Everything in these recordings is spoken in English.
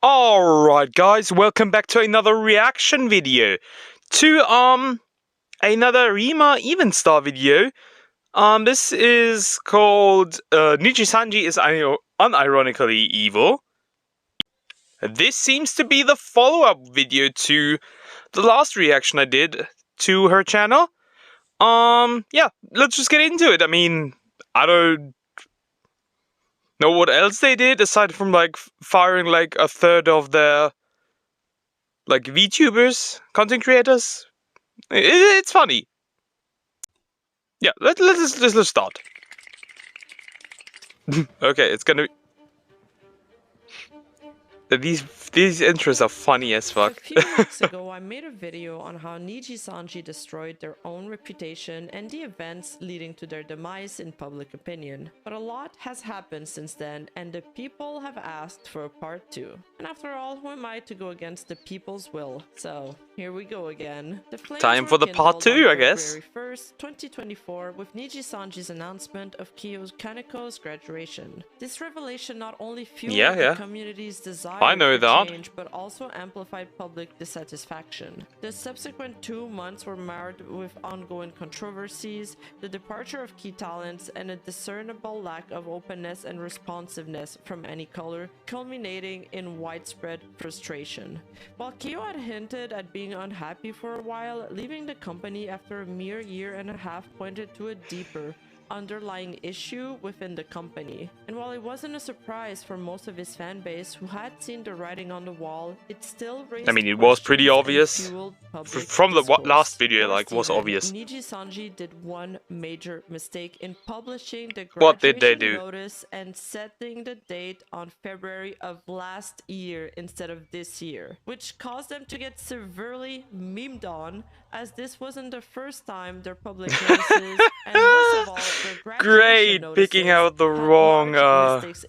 Alright guys, welcome back to another reaction video to another Rima Evenstar video. This is called Nijisanji is unironically evil. This seems to be the follow-up video to the last reaction I did to her channel. Yeah, let's just get into it. I mean, I don't know what else they did aside from like firing like a third of their like VTubers, content creators. It's funny. Yeah, let's start. Okay, it's gonna be... These intros are funny as fuck. A few weeks ago, I made a video on how Nijisanji destroyed their own reputation and the events leading to their demise in public opinion. But a lot has happened since then, and the people have asked for a part 2. And after all, who am I to go against the people's will? So, here we go again. The Time for the part 2, I guess. February 1st, 2024, with Nijisanji's announcement of Kaneko's graduation. This revelation not only fueled the community's desire I know that, change, but also amplified public dissatisfaction. The subsequent 2 months were marred with ongoing controversies, the departure of key talents, and a discernible lack of openness and responsiveness from any color, culminating in widespread frustration. While Kyo had hinted at being unhappy for a while, leaving the company after a mere year and a half pointed to a deeper, underlying issue within the company. And while it wasn't a surprise for most of his fan base who had seen the writing on the wall, it still raised, I mean, it was pretty obvious from the last video, like, was obvious. Nijisanji did one major mistake in publishing the What did they graduation do? notice and setting the date on February of last year instead of this year, which caused them to get severely memed on, as this wasn't the first time their public notices and most of all great, picking out the wrong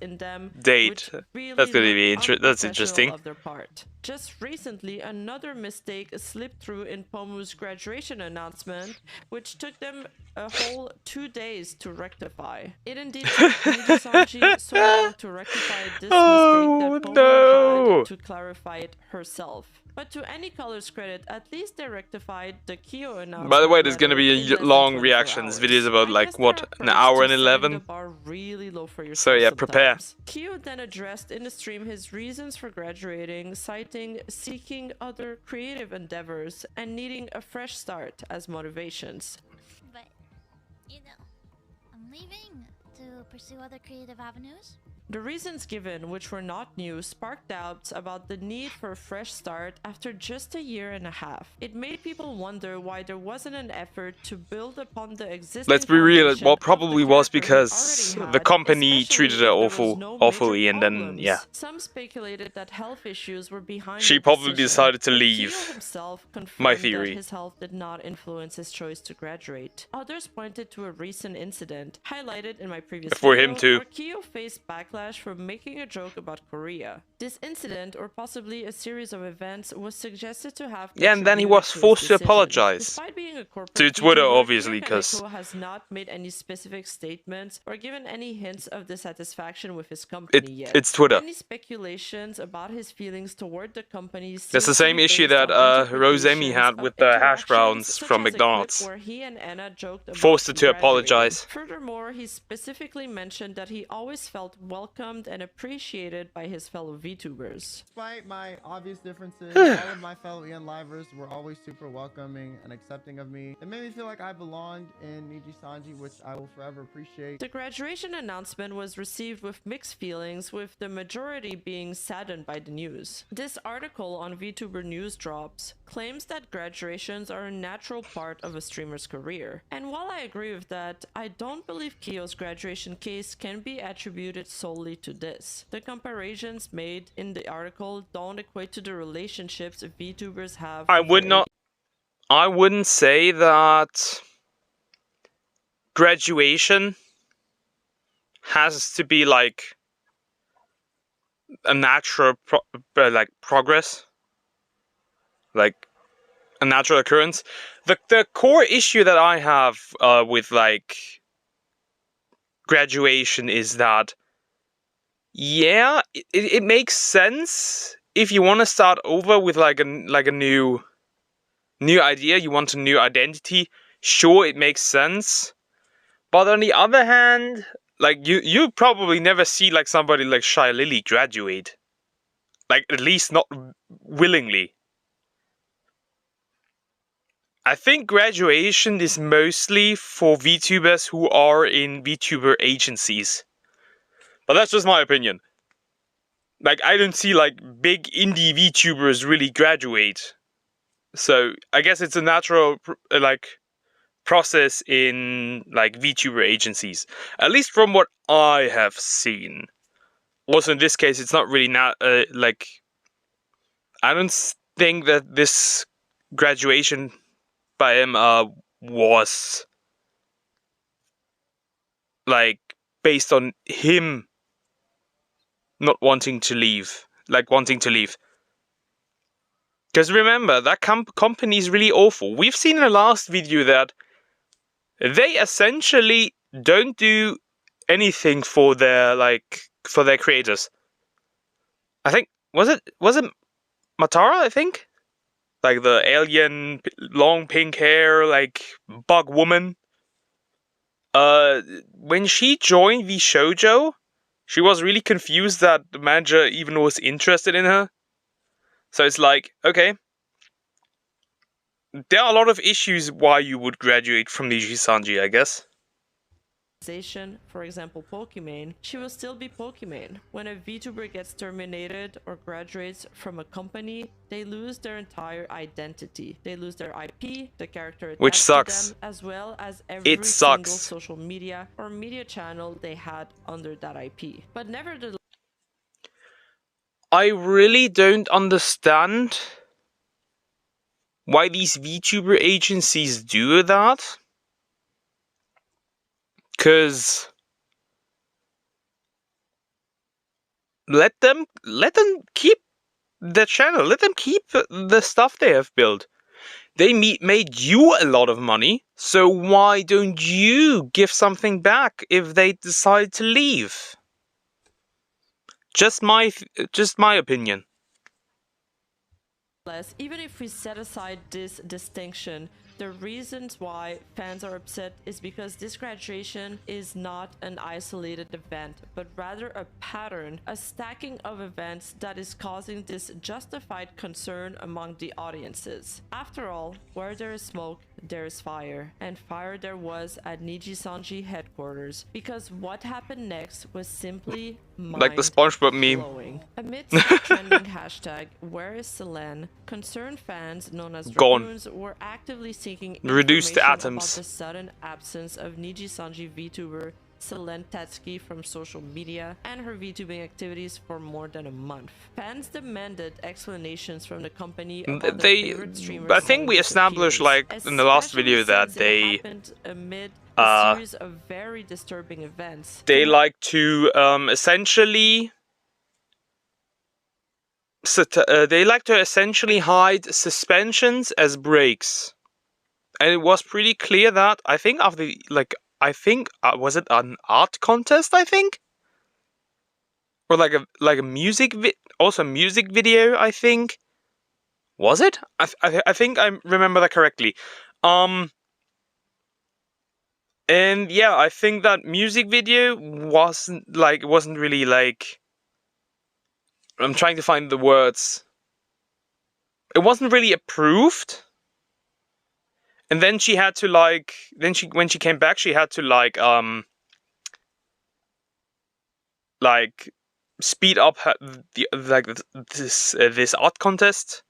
in them, date. Really that's gonna be interesting. Of their part. Just recently, another mistake slipped through in Pomu's graduation announcement, which took them a whole 2 days to rectify. It indeed took Nijisanji so long to rectify this mistake that Pomu had to clarify it herself. But to any color's credit, at least they rectified the Kyo announcement. By the way, there's gonna be a long reactions videos about like what, an hour and 11. Really low for so yeah, prepare. Kyo then addressed in the stream his reasons for graduating, citing seeking other creative endeavors and needing a fresh start as motivations. But you know, I'm leaving to pursue other creative avenues. The reasons given, which were not new, sparked doubts about the need for a fresh start after just a year and a half. It made people wonder why there wasn't an effort to build upon the existing. Let's be real, it probably was because the company treated her awfully, and then yeah. Some speculated that health issues were behind. She probably decided to leave. My theory. That his health did not influence his choice to graduate. Others pointed to a recent incident highlighted in my previous for video, him too. where Kyo faced backlash for making a joke about Korea. This incident, or possibly a series of events, was suggested to have. Yeah, and then he was forced to apologize. Despite being a corporate to Twitter, VTuber, obviously, because has not made any specific statements or given any hints of dissatisfaction with his company yet. It's Twitter. Any speculations about his feelings toward the company. That's the same issue that Rosemi had with the hash browns from McDonald's. Where he and Anna joked about forced her to apologize. Furthermore, he specifically mentioned that he always felt welcomed and appreciated by his fellow VTubers. Despite my obvious differences, all of my fellow Livers were always super welcoming and accepting of me. It made me feel like I belonged in Nijisanji, which I will forever appreciate. The graduation announcement was received with mixed feelings, with the majority being saddened by the news. This article on VTuber News Drops claims that graduations are a natural part of a streamer's career. And while I agree with that, I don't believe Kyo's graduation case can be attributed solely to this. The comparisons made in the article don't equate to the relationships VTubers have. I wouldn't say that graduation has to be like a natural progress, like a natural occurrence. The core issue that I have with like graduation is that, yeah, it makes sense if you want to start over with like a new idea, you want a new identity, sure, it makes sense. But on the other hand, like you probably never see like somebody like Shy Lily graduate. Like, at least not willingly. I think graduation is mostly for VTubers who are in VTuber agencies. But that's just my opinion. Like, I don't see like big indie VTubers really graduate. So I guess it's a natural like process in like VTuber agencies, at least from what I have seen. Also, in this case, it's not really like I don't think that this graduation by him was like based on him not wanting to leave, like wanting to leave. Because remember, that company is really awful. We've seen in the last video that they essentially don't do anything for their creators. I think was it Matara, I think? Like the alien long pink hair like bug woman. When she joined the shoujo, she was really confused that the manager even was interested in her. So it's like, okay, there are a lot of issues why you would graduate from Nijisanji, I guess. For example, Pokimane, she will still be Pokimane. When a VTuber gets terminated or graduates from a company, they lose their entire identity. They lose their IP, the character attached Which sucks. to them, as well as every single social media or media channel they had under that IP. But nevertheless, I really don't understand why these VTuber agencies do that. Cause let them keep the channel. Let them keep the stuff they have built. They made you a lot of money, so why don't you give something back if they decide to leave? Just my opinion. even if we set aside this distinction, the reasons why fans are upset is because this graduation is not an isolated event, but rather a pattern, a stacking of events that is causing this justified concern among the audiences. After all, where there is smoke, there is fire, and fire there was at Nijisanji headquarters, because what happened next was simply like the SpongeBob meme. blowing. Amidst the trending hashtag Where is Selen, concerned fans known as Gone. Dragoons were actively seeking Reduced to information atoms. about the sudden absence of Nijisanji VTuber Selen Tatsuki from social media and her VTubing activities for more than a month. Fans demanded explanations from the company about their favorite streamers. I think we established like in the last video that they happened amid a series of very disturbing events. They like to essentially hide suspensions as breaks. And it was pretty clear that I think after was it an art contest, I think? Or like a music music video, I think. Was it? I think I remember that correctly. And yeah, I think that music video wasn't really like, I'm trying to find the words. It wasn't really approved. And then she had to when she came back, she had to speed up this art contest.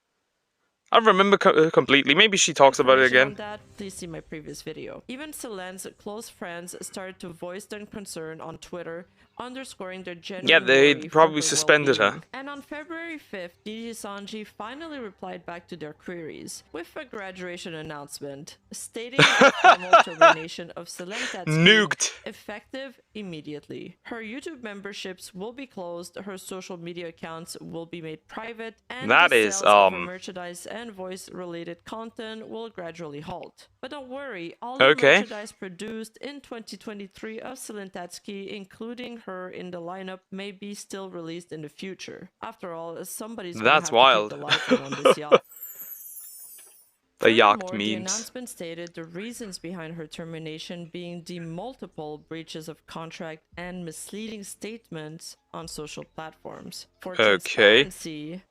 I remember completely. Maybe she talks about it again. On that, please see my previous video. Even Selen's close friends started to voice their concern on Twitter, underscoring their genuine they worry probably for her suspended her. well-being. And on February 5th, Nijisanji finally replied back to their queries with a graduation announcement, stating the formal termination of Selen Tatsuki, Nuked. effective immediately. Her YouTube memberships will be closed, her social media accounts will be made private, and That the is, sales of her merchandise and voice-related content will gradually halt. But don't worry, all the merchandise produced in 2023 of Selen Tatsuki, including her in the lineup, may be still released in the future. After all, somebody's gonna That's have wild. to take the life in on this yacht. The yacht Furthermore, the memes. announcement stated the reasons behind her termination being the multiple breaches of contract and misleading statements on social platforms. For Okay. transparency,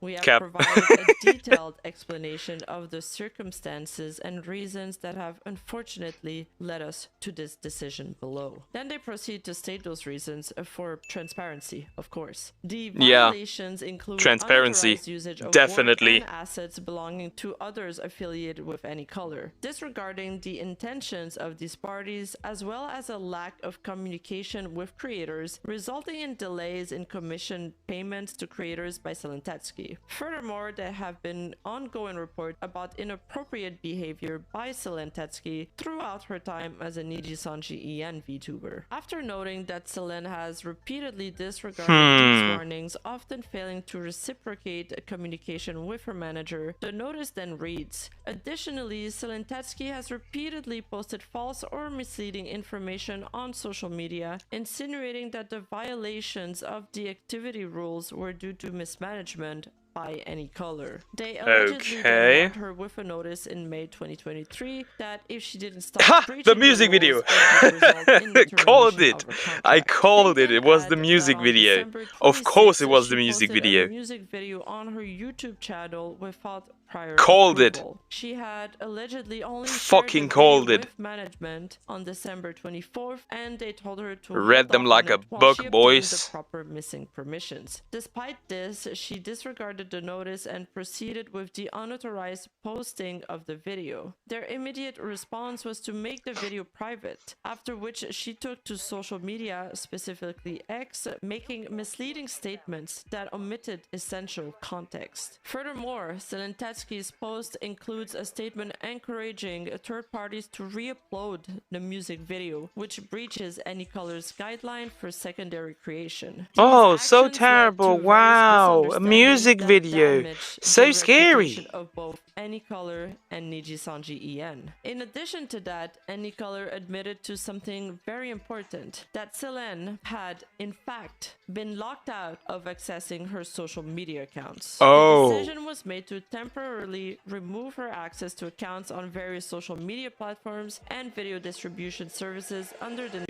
we have Cap. provided a detailed explanation of the circumstances and reasons that have unfortunately led us to this decision below. Then they proceed to state those reasons for transparency, of course. The violations include Transparency. unauthorized usage of Definitely. work and assets belonging to others affiliated with any color, disregarding the intentions of these parties, as well as a lack of communication with creators, resulting in delays in commission payments to creators by Selen Tatsuki. Furthermore, there have been ongoing reports about inappropriate behavior by Selen Tatsuki throughout her time as a Nijisanji EN VTuber. After noting that Selen has repeatedly disregarded these warnings, often failing to reciprocate communication with her manager, the notice then reads, additionally, Selen Tatsuki has repeatedly posted false or misleading information on social media, insinuating that the violations of the activity rules were due to mismanagement by any color. They allegedly then warned her with a notice in May 2023 that if she didn't stop breaching the music rules, video. it would result in the Called termination it. of her I contract. called They it. then It was the add music that on video. December Of course it 26th, was the she music posted video. a music video on her YouTube channel without prior Called it. approval. She had allegedly only Fucking shared the called video it. with management on December 24th, and they told her to Read hold them off like on a it while book, she obtained boys. the proper missing permissions. Despite this, she disregarded the notice and proceeded with the unauthorized posting of the video. Their immediate response was to make the video private, after which she took to social media, specifically X, making misleading statements that omitted essential context. Furthermore, Selen Tatsuki's post includes a statement encouraging third parties to re-upload the music video, which breaches any color's guideline for secondary creation. Oh, These so actions led terrible. to various Wow. A misunderstandings music that video. damaged So the scary. reputation of both Anycolor and Nijisanji EN. In addition to that, Anycolor admitted to something very important, that Selen had, in fact, been locked out of accessing her social media accounts. Oh. The decision was made to temporarily remove her access to accounts on various social media platforms and video distribution services under the...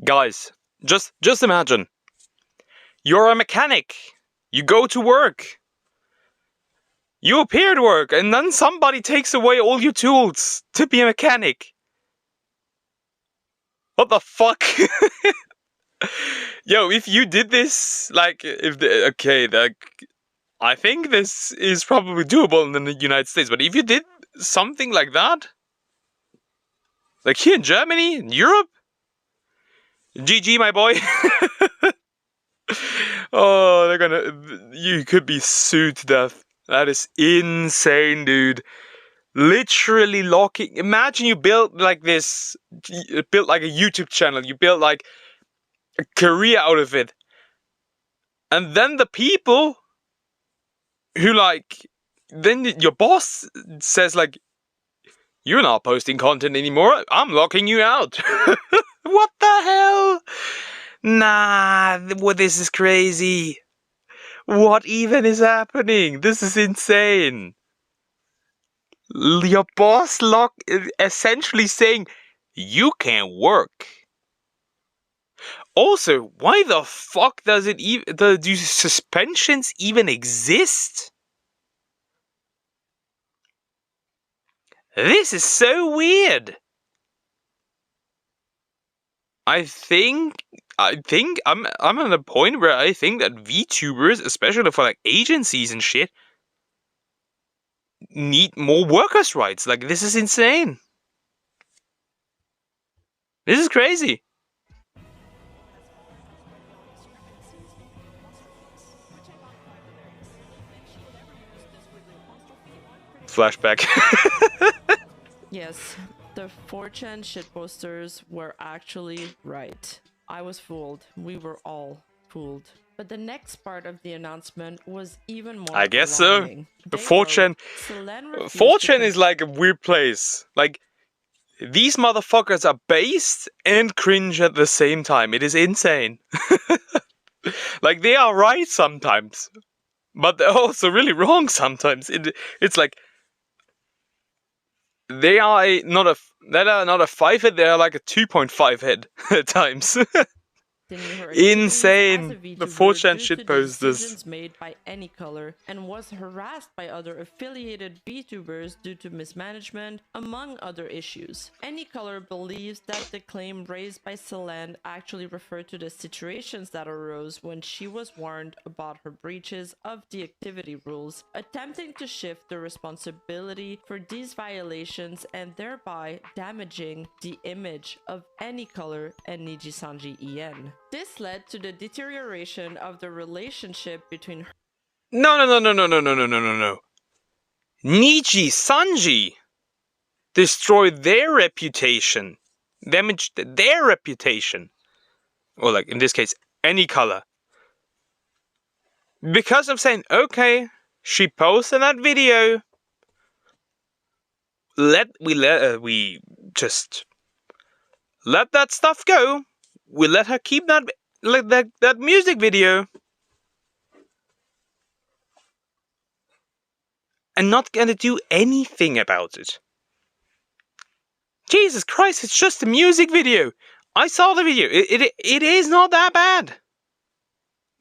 Guys, just imagine. You're a mechanic. You go to work. You appear at work, and then somebody takes away all your tools to be a mechanic. What the fuck? Yo, if you did this, like, I think this is probably doable in the United States, but if you did something like that, like here in Germany, in Europe, GG, my boy. Oh, you could be sued to death. That is insane, dude. Literally locking. Imagine you built like this, built like a YouTube channel. You built like a career out of it. And then the people who then your boss says like, you're not posting content anymore. I'm locking you out. What the hell? Nah, this is crazy. What even is happening? This is insane. Your boss essentially saying, you can't work. Also, why the fuck does it do suspensions even exist? This is so weird. I think I'm at a point where I think that VTubers, especially for like agencies and shit, need more workers' rights. Like, this is insane. This is crazy. Flashback. Yes, the 4chan shitposters were actually right. I was fooled. We were all fooled. But the next part of the announcement was even more I guess alarming. so. They 4chan. wrote, "Selen refused to 4chan is like a weird place. Like, these motherfuckers are based and cringe at the same time. It is insane. Like, they are right sometimes, but they're also really wrong sometimes. It's like they are not a 5 hit, they are like a 2.5 hit at times. Her activities as a Insane. The 4chan VTuber due to shitpost this. decisions made by Anycolor and was harassed by other affiliated VTubers due to mismanagement, among other issues. Anycolor believes that the claim raised by Selen actually referred to the situations that arose when she was warned about her breaches of the activity rules, attempting to shift the responsibility for these violations and thereby damaging the image of Anycolor and Nijisanji En. This led to the deterioration of the relationship between her. No. Nijisanji destroyed their reputation, damaged their reputation, or like in this case, Anycolor, because of saying, okay, she posted that video. We just let that stuff go. We let her keep that music video, and not gonna do anything about it. Jesus Christ, it's just a music video. I saw the video. It is not that bad.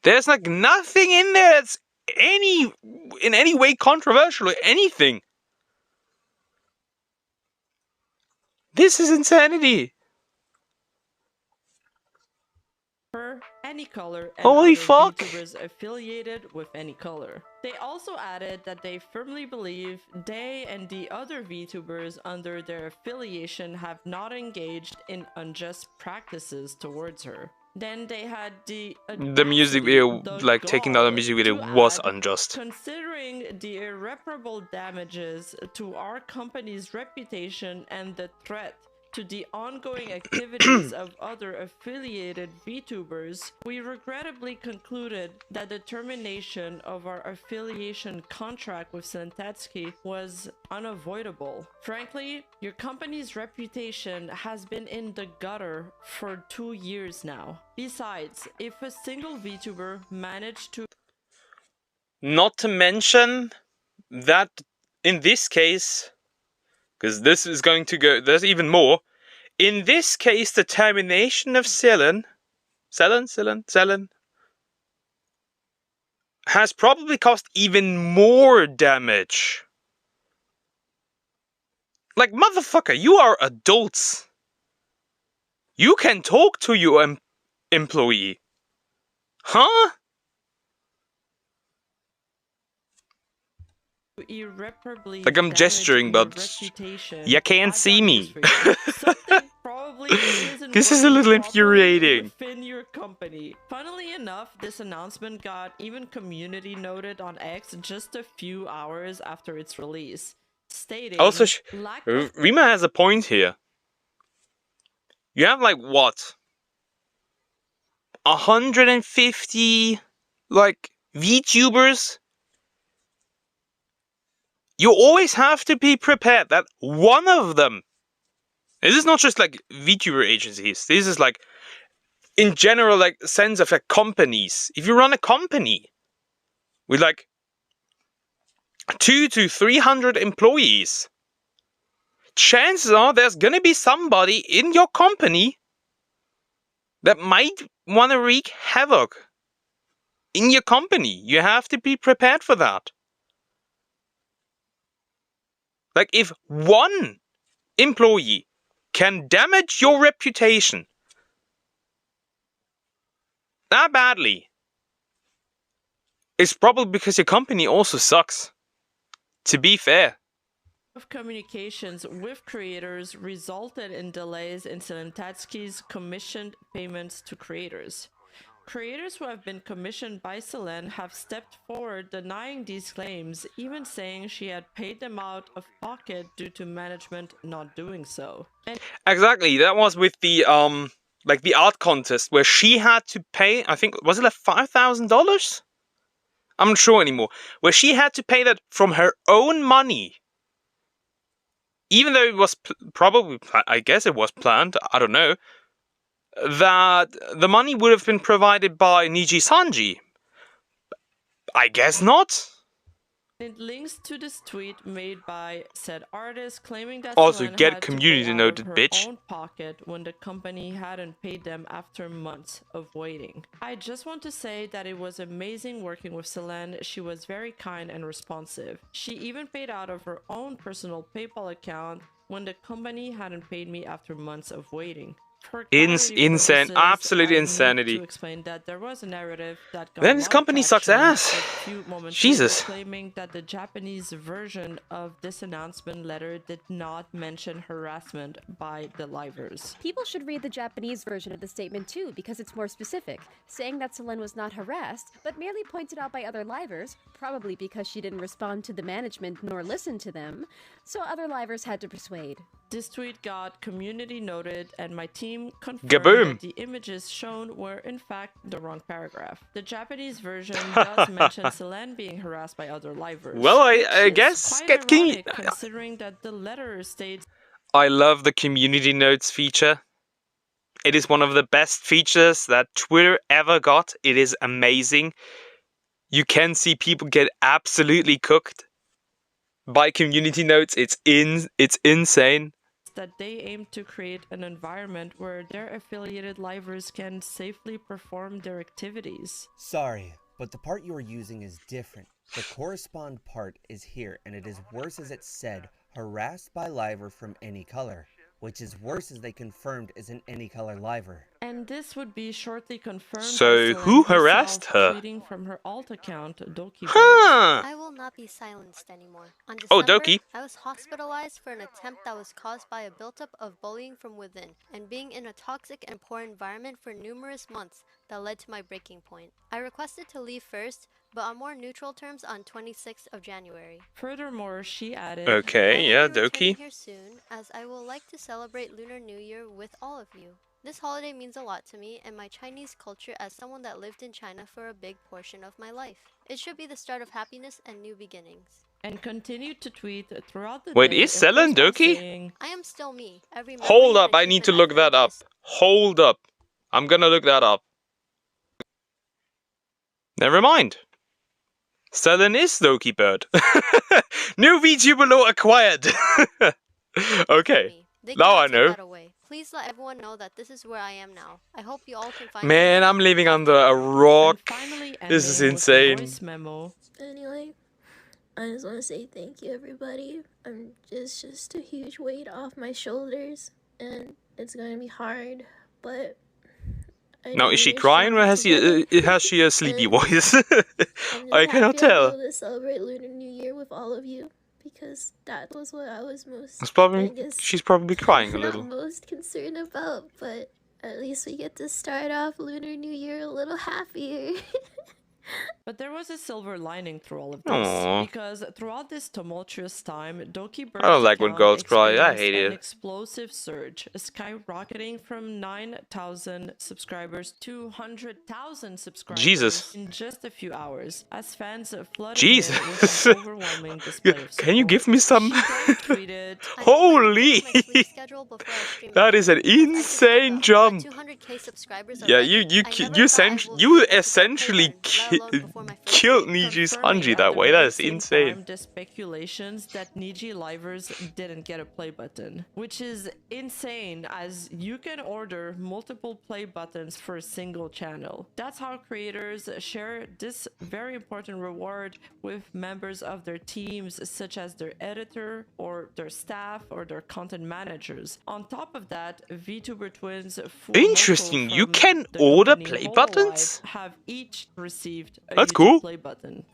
There's like nothing in there that's in any way controversial or anything. This is insanity. Anycolor and Holy other fuck. VTubers affiliated with Anycolor. They also added that they firmly believe they and the other VTubers under their affiliation have not engaged in unjust practices towards her. Then they had the music video, like taking down the music video, was unjust. Considering the irreparable damages to our company's reputation and the threat to the ongoing activities of other affiliated VTubers, we regrettably concluded that the termination of our affiliation contract with Tatsuki was unavoidable. Frankly, your company's reputation has been in the gutter for 2 years now. Besides, if a single VTuber managed to... Not to mention that in this case, because this is going to go, there's even more. In this case, the termination of Selen has probably caused even more damage. Like, motherfucker, you are adults. You can talk to your employee. Huh? Irreparably like I'm gesturing, but you can't see me. This is a little infuriating. Within your company. Funnily enough, this announcement got even community noted on X just a few hours after its release, stating also Rima has a point here. You have like what, 150 like VTubers. You always have to be prepared that one of them, this is not just like VTuber agencies, this is like in general, like sense of like companies. If you run a company with like 200 to 300 employees, chances are there's gonna be somebody in your company that might want to wreak havoc in your company. You have to be prepared for that. Like, if one employee can damage your reputation that badly, it's probably because your company also sucks. To be fair. Of communications with creators resulted in delays in Tatsuki's commissioned payments to creators. Creators who have been commissioned by Selen have stepped forward denying these claims, even saying she had paid them out of pocket due to management not doing so. Exactly, that was with the like the art contest where she had to pay, I think, was it like $5,000? I'm not sure anymore. Where she had to pay that from her own money. Even though it was probably, I guess it was planned, I don't know. that the money would have been provided by Nijisanji. I guess not. It links to this tweet made by said artist claiming that Also, Selen get had to community pay out noted, of her bitch. own pocket when the company hadn't paid them after months of waiting. I just want to say that it was amazing working with Selen. She was very kind and responsive. She even paid out of her own personal PayPal account when the company hadn't paid me after months of waiting. For clarity Insane, purposes, absolute I insanity. need to explain that there was a narrative that got Then a this lot of company sucks traction ass. a few moments Jesus. later, claiming that the Japanese version of this announcement letter did not mention harassment by the livers. People should read the Japanese version of the statement too, because it's more specific, saying that Selen was not harassed, but merely pointed out by other livers, probably because she didn't respond to the management nor listen to them, so other livers had to persuade. This tweet got community noted, and my team confirmed Gaboom. that the images shown were in fact the wrong paragraph. The Japanese version does mention Selen being harassed by other livers. Well, I which is guess quite ironic considering that the letter states I love the community notes feature. It is one of the best features that Twitter ever got. It is amazing. You can see people get absolutely cooked by community notes. It's insane. that they aim to create an environment where their affiliated livers can safely perform their activities. Sorry, but the part you are using is different. The correspond part is here, and it is worse as it said, harassed by liver from any color, which is worse as they confirmed is an any color liver. And this would be shortly confirmed. So by who Selen harassed herself, her? tweeting from her alt account, Dokibird. Huh. I will not be silenced anymore. On Oh, December, Doki. I was hospitalized for an attempt that was caused by a buildup of bullying from within and being in a toxic and poor environment for numerous months that led to my breaking point. I requested to leave first, but on more neutral terms on 26th of January. Furthermore, she added, Okay, yeah, I will be returning Doki. here soon, as I will like to celebrate Lunar New Year with all of you. This holiday means a lot to me and my Chinese culture as someone that lived in China for a big portion of my life. It should be the start of happiness and new beginnings. and continued to tweet throughout the Wait, day. is Selen in response Doki? saying, I am still me. Every Hold memory up, and I need to achievement look I've that up. produced. Hold up. I'm gonna look that up. Never mind. Selen is Dokibird. New VTuber law acquired. Okay. They Now cannot I take know. that away. Please let everyone know that this is where I am now. I hope you all can find Man, me I'm living under a and rock. finally This is ending with a insane. voice memo. Anyway, I just want to say thank you, everybody. Just a huge weight off my shoulders, and it's going to be hard, but I Now, know is she we're crying or strong has she a sleepy together. voice? I'm just I cannot happy I'll be tell. able to celebrate Lunar New Year with all of you, because that was what I was most, It's probably, I guess, she's probably crying a not little. most concerned about, but at least we get to start off Lunar New Year a little happier. But there was a silver lining through all of this, Aw. because throughout this tumultuous time, Dokibird's I don't like when account girls cry. I experienced hate an it. explosive surge, skyrocketing from 9,000 subscribers to 100,000 subscribers Jesus. in just a few hours, as fans flooded Jesus. in with an overwhelming display of Can you support. give me some? She then tweeted, I Holy! my sleep schedule before I stream That again, is an because I just insane woke up. jump. 200K subscribers Yeah, already. you I never thought I would you be able to essentially get play button, let alone before my first killed stream. Nijisanji at that the way. very That is same insane. time, the speculations that Niji livers didn't get a play button, which is insane, as you can order multiple play buttons for a single channel. That's how creators share this very important reward with members of their teams, such as their editor or their staff or their content managers. On top of that, VTuber twins Interesting, you can order play buttons? have each received a That's YouTube cool. play button.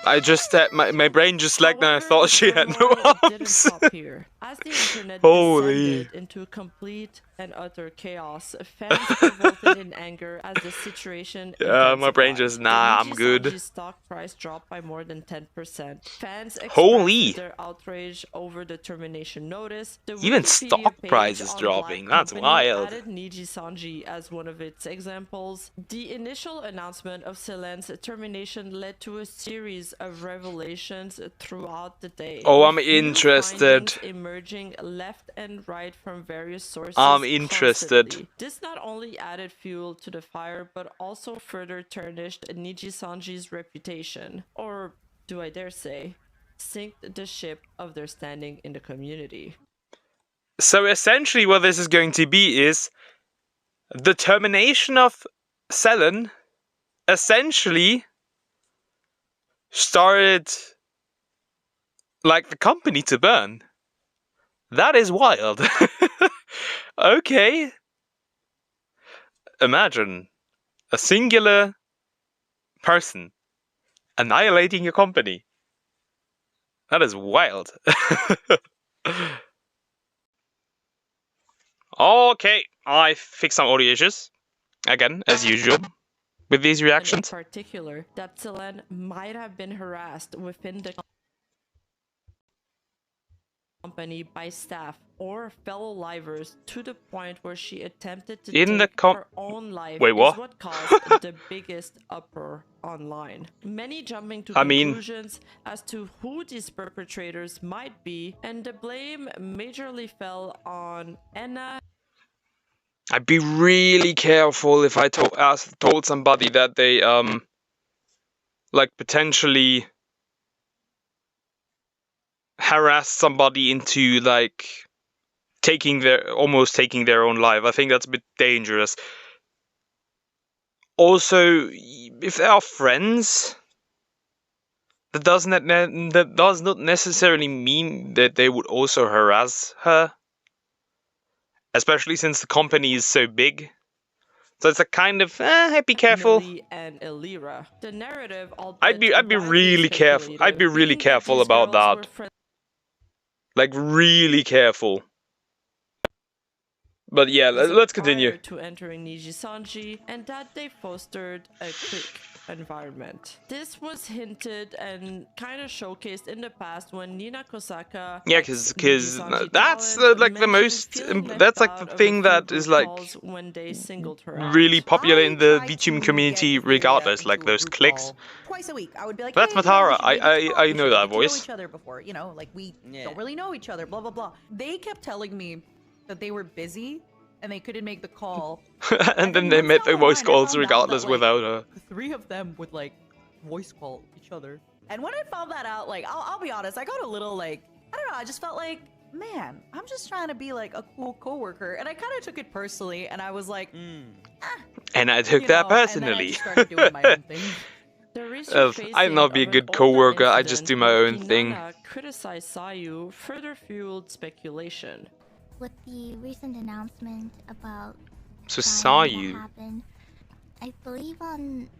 I just my brain just lagged and I thought she had no Furthermore, it didn't arms. stop here. As As the internet Holy. descended into complete and utter chaos, fans revolted in anger as the situation My brain intensified. just, The nah, I'm good. Nijisanji stock price dropped by more than 10%. Fans expressed Holy. their outrage over the termination notice. The Even Wikipedia stock page price is on dropping. Black That's Company wild. added Nijisanji as one of its examples. The initial announcement of Selen's termination led to a series of revelations throughout the day. Oh, I'm with new interested. findings emerging left and right from various sources. I'm interested. Constantly. This not only added fuel to the fire, but also further tarnished Nijisanji's reputation. Or, do I dare say, sinked the ship of their standing in the community. So essentially what this is going to be is the termination of Selen essentially started like the company to burn. That is wild. Okay. Imagine a singular person annihilating your company. That is wild. Okay, I fixed some audio issues. Again, as usual, with these reactions. In particular, that Selen might have been harassed within the company by staff or fellow livers to the point where she attempted to take her own life. Wait, what? Is what caused the biggest uproar online. Many jumping to conclusions as to who these perpetrators might be, and the blame majorly fell on Anna. I'd be really careful if I told somebody that they like potentially harass somebody into like almost taking their own life. I think that's a bit dangerous. Also, if they are friends, that does not necessarily mean that they would also harass her. Especially since the company is so big. So it's a kind of, I'd be careful. And Elira. The narrative, I'd be really careful. I'd be really careful about that. Like really careful. But yeah, let's continue. Prior to entering Nijisanji, and that they fostered a clique environment. This was hinted and kind of showcased in the past when Nina Kosaka, yeah, because that's like the most, that's like the thing that is like when they singled her really popular in the VTuber community regardless, like those cliques. Twice a week, I would be like, that's hey, Matara. I know that voice. Know each other before, you know, like we don't really know each other, blah blah blah. They kept telling me that they were busy and they couldn't make the call. And then they made the voice calls regardless that, like, without her. The three of them would like voice call each other. And when I found that out, like, I'll be honest, I got a little like, I don't know, I just felt like, man, I'm just trying to be like a cool coworker. And I kind of took it personally and I was like, and I took that personally. And then I just started doing my own thing. I'd not be a good coworker, I just do my own thing. Criticized Sayu further fueled speculation. With the recent announcement about So what Sayu happened, I believe on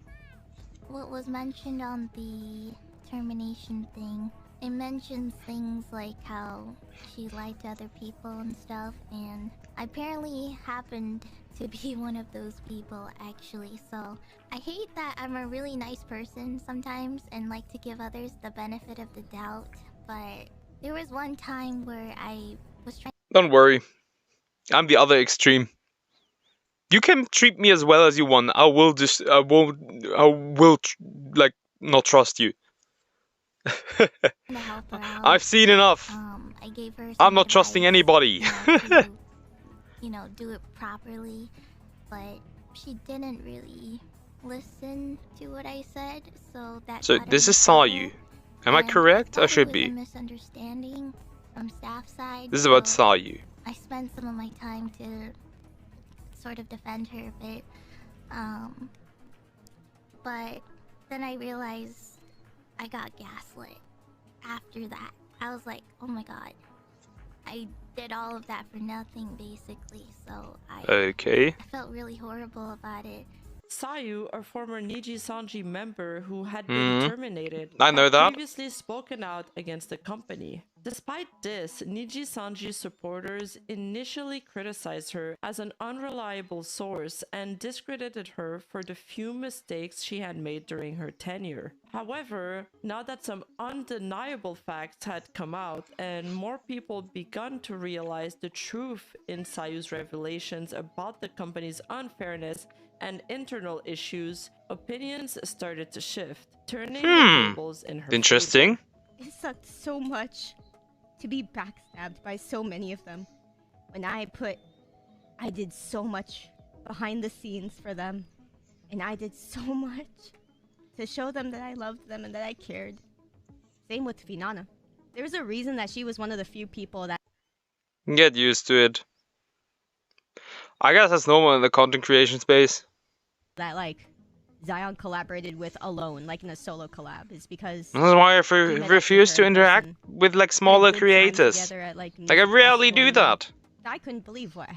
what was mentioned on the termination thing, it mentions things like how she lied to other people and stuff, and I apparently happened to be one of those people actually. So I hate that I'm a really nice person sometimes and like to give others the benefit of the doubt, but there was one time where I was trying. Don't worry, I'm the other extreme. You can treat me as well as you want. I will like not trust you. I've seen enough. I gave her I'm not trusting anybody. You know, do it properly, but she didn't really listen to what I said, so that. So this is Sayu. Am I correct? I should be. Misunderstanding from staff side. This is about Sayu. I spent some of my time to sort of defend her a bit, but then I realized I got gaslit. After that, I was like, oh my god, I did all of that for nothing, basically. So I felt really horrible about it. Sayu, a former Nijisanji member who had been terminated, I know that. previously spoken out against the company. Despite this, Nijisanji's supporters initially criticized her as an unreliable source and discredited her for the few mistakes she had made during her tenure. However, now that some undeniable facts had come out and more people begun to realize the truth in Sayu's revelations about the company's unfairness and internal issues, opinions started to shift, turning the tables in her Interesting. favor. It sucked so much to be backstabbed by so many of them. When I did so much behind the scenes for them, and I did so much to show them that I loved them and that I cared. Same with Finana. There's a reason that she was one of the few people that Get used to it. I guess that's normal in the content creation space. like Zion collaborated with alone, like in a solo collab, is because That's why I met up with refuse her to in interact person, with like had a smaller good time creators. together at, like Like I music rarely festival, do and, like, that. I couldn't believe what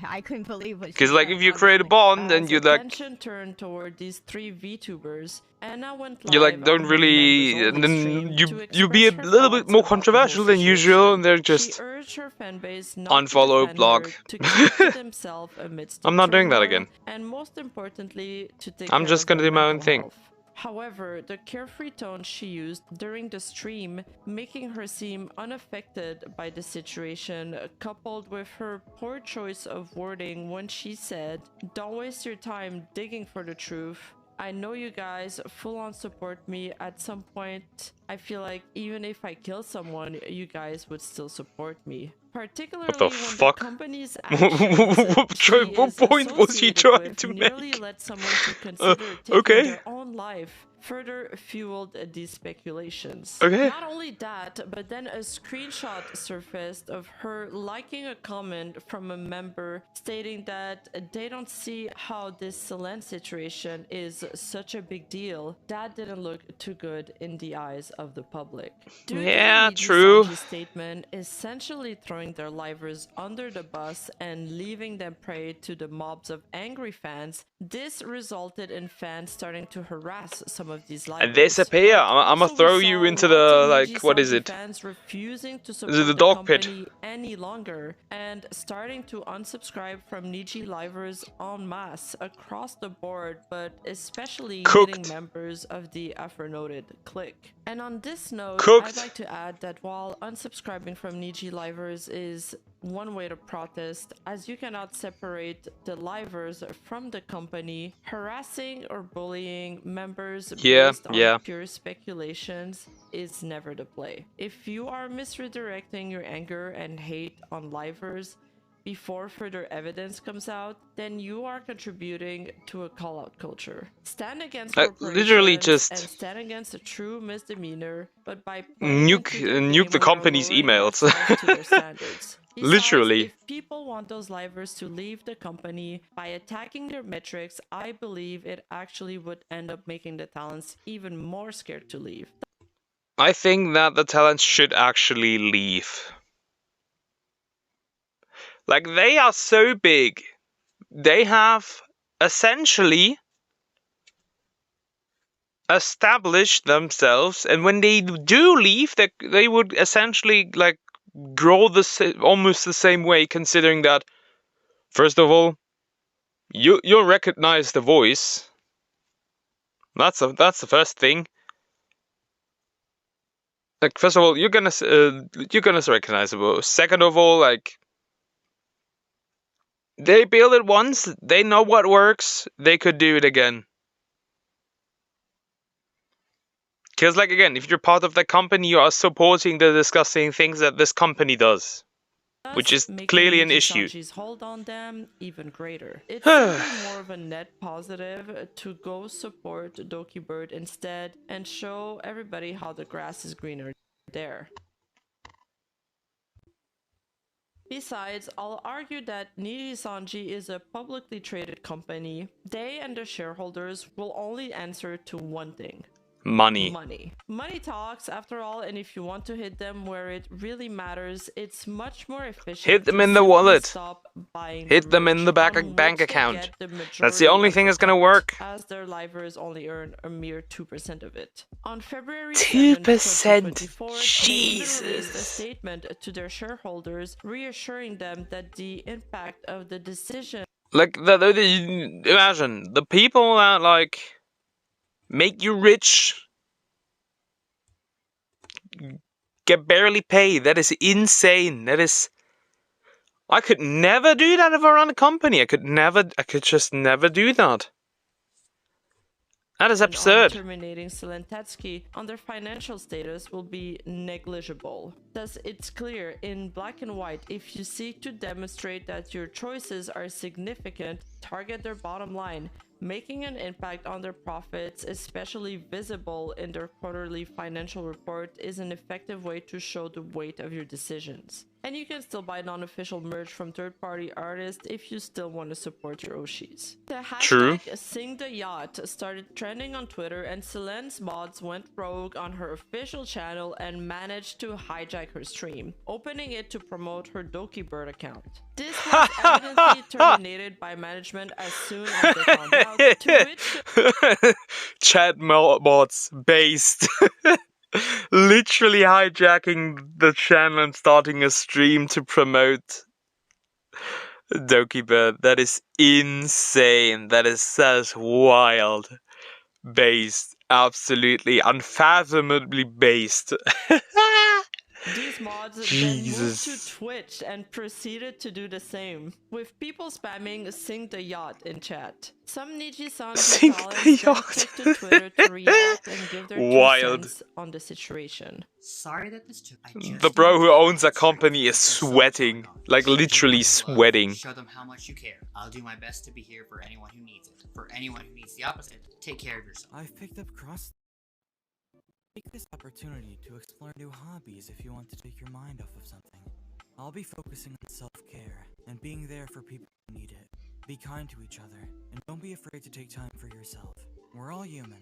she Because like said, if you create a honestly. bond and As you like attention turned toward these three VTubers, Anna went you like live don't on her really, members-only and then stream to you be a express her little bit thoughts more about the whole controversial than usual, situation. and they're She just urged her fanbase not unfollow, to defend block. her, to keep to themselves amidst the I'm not doing that turmoil, again. and most importantly, to take I'm care just of gonna their do my own mental thing. health. However, the carefree tone she used during the stream, making her seem unaffected by the situation, coupled with her poor choice of wording when she said, "Don't waste your time digging for the truth. I know you guys full on support me at some point. I feel like even if I kill someone, you guys would still support me." Particularly when fuck? the company's actions What point was she trying to nearly make? led someone to consider taking Okay. their own life, further fueled these speculations. Okay. Not only that, but then a screenshot surfaced of her liking a comment from a member stating that they don't see how this Selen situation is such a big deal. That didn't look too good in the eyes of the public. Due to the Yeah, true. Nijisanji statement essentially throwing their livers under the bus and leaving them prey to the mobs of angry fans, this resulted in fans starting to harass some of these livers. And disappear. But I'ma also we throw saw you into lots the of like what is Nijisanji it? fans refusing to Is support it the the dog pit? company any longer and starting to unsubscribe from Niji livers en masse across the board, but especially Cooked. hitting members of the aforementioned clique. And on this note, Cooked. I'd like to add that while unsubscribing from Niji livers is one way to protest, as you cannot separate the livers from the company, harassing or bullying members based on pure speculations is never the play. If you are misredirecting your anger and hate on livers before further evidence comes out, then you are contributing to a call-out culture. Stand against Literally corporations just and stand against a true misdemeanor, but by nuke the company's emails. to their standards. Besides, Literally. if people want those livers to leave the company by attacking their metrics, I believe it actually would end up making the talents even more scared to leave. I think that the talents should actually leave. Like, they are so big. They have essentially established themselves, and when they do leave, they would essentially like grow almost the same way, considering that first of all, you'll recognize the voice. That's the first thing. Like, first of all, you're gonna recognize the voice. Second of all, like, they build it once, they know what works, they could do it again. Because, like, again, if you're part of the company, you are supporting the disgusting things that this company does, which is clearly an issue. Nijisanji's hold on them even greater. It's simply more of a net positive to go support Dokibird instead and show everybody how the grass is greener there. Besides, I'll argue that Nijisanji is a publicly traded company. They and their shareholders will only answer to one thing. Money. Money talks, after all, and if you want to hit them where it really matters, it's much more efficient. Hit them to in the simply wallet. Stop buying Hit them in the merch bank on which they account. get the That's the majority only of thing the that's gonna cut, work. as their livers only earn a mere 2% of it. On February 2%. 2024, they Jesus. even released a statement to their shareholders, reassuring them that the impact of the decision. Like, imagine the people that like make you rich get barely paid. That is insane. That is. I could never do that if I run a company. I could just never do that. That is absurd. Terminating Selen Tatsuki on their financial status will be negligible. Thus, it's clear in black and white, if you seek to demonstrate that your choices are significant, target their bottom line. Making an impact on their profits, especially visible in their quarterly financial report, is an effective way to show the weight of your decisions. And you can still buy non-official merch from third-party artists if you still want to support your Oshis. The hashtag Sing the Yacht started trending on Twitter, and Selen's mods went rogue on her official channel and managed to hijack her stream, opening it to promote her Dokibird account. This was evidently terminated by management as soon as they found out, to which chat mods based. Literally hijacking the channel and starting a stream to promote Dokibird. That is insane. That is wild. Based. Absolutely unfathomably based. These mods then moved to Twitch and proceeded to do the same, with people spamming Sing the Yacht in chat. Some Nijisanji talents then took to Twitter to react and give their 2 cents on the situation. Sorry that this took. The bro who owns a company is sweating, like literally sweating. Show them how much you care. I'll do my best to be here for anyone who needs it. For anyone who needs the opposite, take care of yourself. I've picked up cross. Take this opportunity to explore new hobbies if you want to take your mind off of something. I'll be focusing on self-care and being there for people who need it. Be kind to each other, and don't be afraid to take time for yourself. We're all human.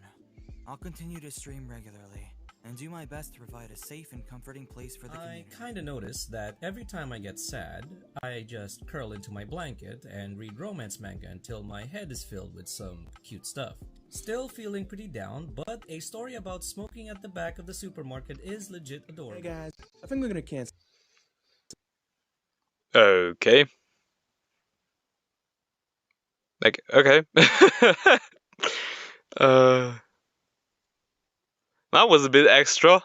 I'll continue to stream regularly, and do my best to provide a safe and comforting place for the community. I kinda noticed that every time I get sad, I just curl into my blanket and read romance manga until my head is filled with some cute stuff. Still feeling pretty down, but a story about smoking at the back of the supermarket is legit adorable. Hey guys, I think we're gonna cancel. Okay. Like, okay. That was a bit extra.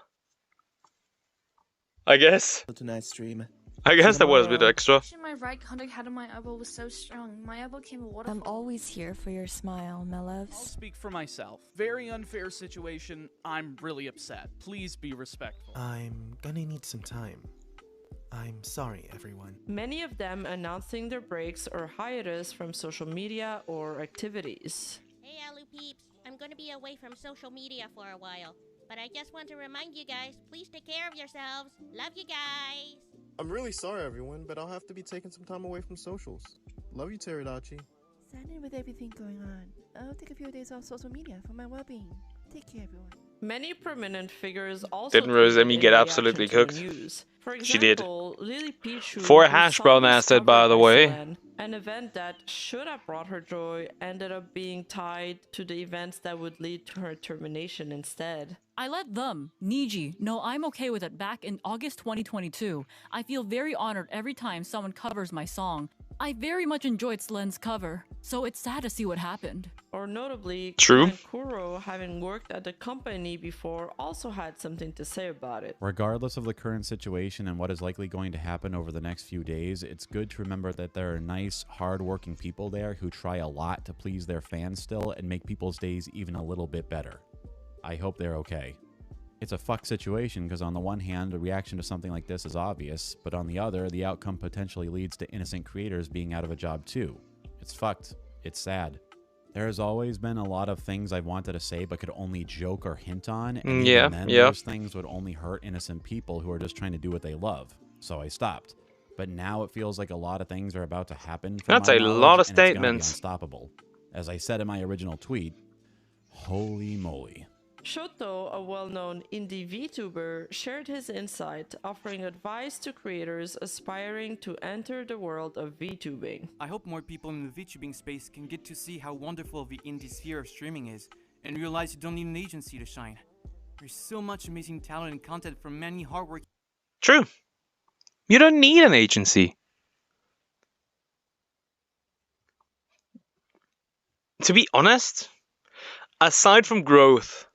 I guess. Tonight's stream. I guess that was a bit extra. My right contact had on my elbow was so strong. My elbow came a water. I'm always here for your smile, my loves. I'll speak for myself. Very unfair situation. I'm really upset. Please be respectful. I'm gonna need some time. I'm sorry, everyone. Many of them announcing their breaks or hiatus from social media or activities. Hey, Alu peeps. I'm gonna be away from social media for a while. But I just want to remind you guys, please take care of yourselves. Love you guys. I'm really sorry, everyone, but I'll have to be taking some time away from socials. Love you, Teridachi. Saddened with everything going on. I'll take a few days off social media for my well-being. Take care, everyone. Many prominent figures also didn't Rosemi get absolutely cooked? For example, she did. Lily Pichu, For a hash brown asset, by the way. An event that should have brought her joy ended up being tied to the events that would lead to her termination instead. I let them, Niji, know I'm okay with it back in August 2022. I feel very honored every time someone covers my song. I very much enjoyed Selen's cover, so it's sad to see what happened. Or notably, True. Kuro, having worked at the company before, also had something to say about it. Regardless of the current situation and what is likely going to happen over the next few days, it's good to remember that there are nice, hard-working people there who try a lot to please their fans still and make people's days even a little bit better. I hope they're okay. It's a fuck situation because on the one hand, the reaction to something like this is obvious, but on the other, the outcome potentially leads to innocent creators being out of a job too. It's fucked. It's sad. There has always been a lot of things I've wanted to say but could only joke or hint on, and even then, those things would only hurt innocent people who are just trying to do what they love. So I stopped. But now it feels like a lot of things are about to happen. That's a lot of statements. Unstoppable. As I said in my original tweet, holy moly. Shoto, a well-known indie VTuber, shared his insight, offering advice to creators aspiring to enter the world of VTubing. I hope more people in the VTubing space can get to see how wonderful the indie sphere of streaming is, and realize you don't need an agency to shine. There's so much amazing talent and content from many hardworking... True. You don't need an agency. To be honest, aside from growth,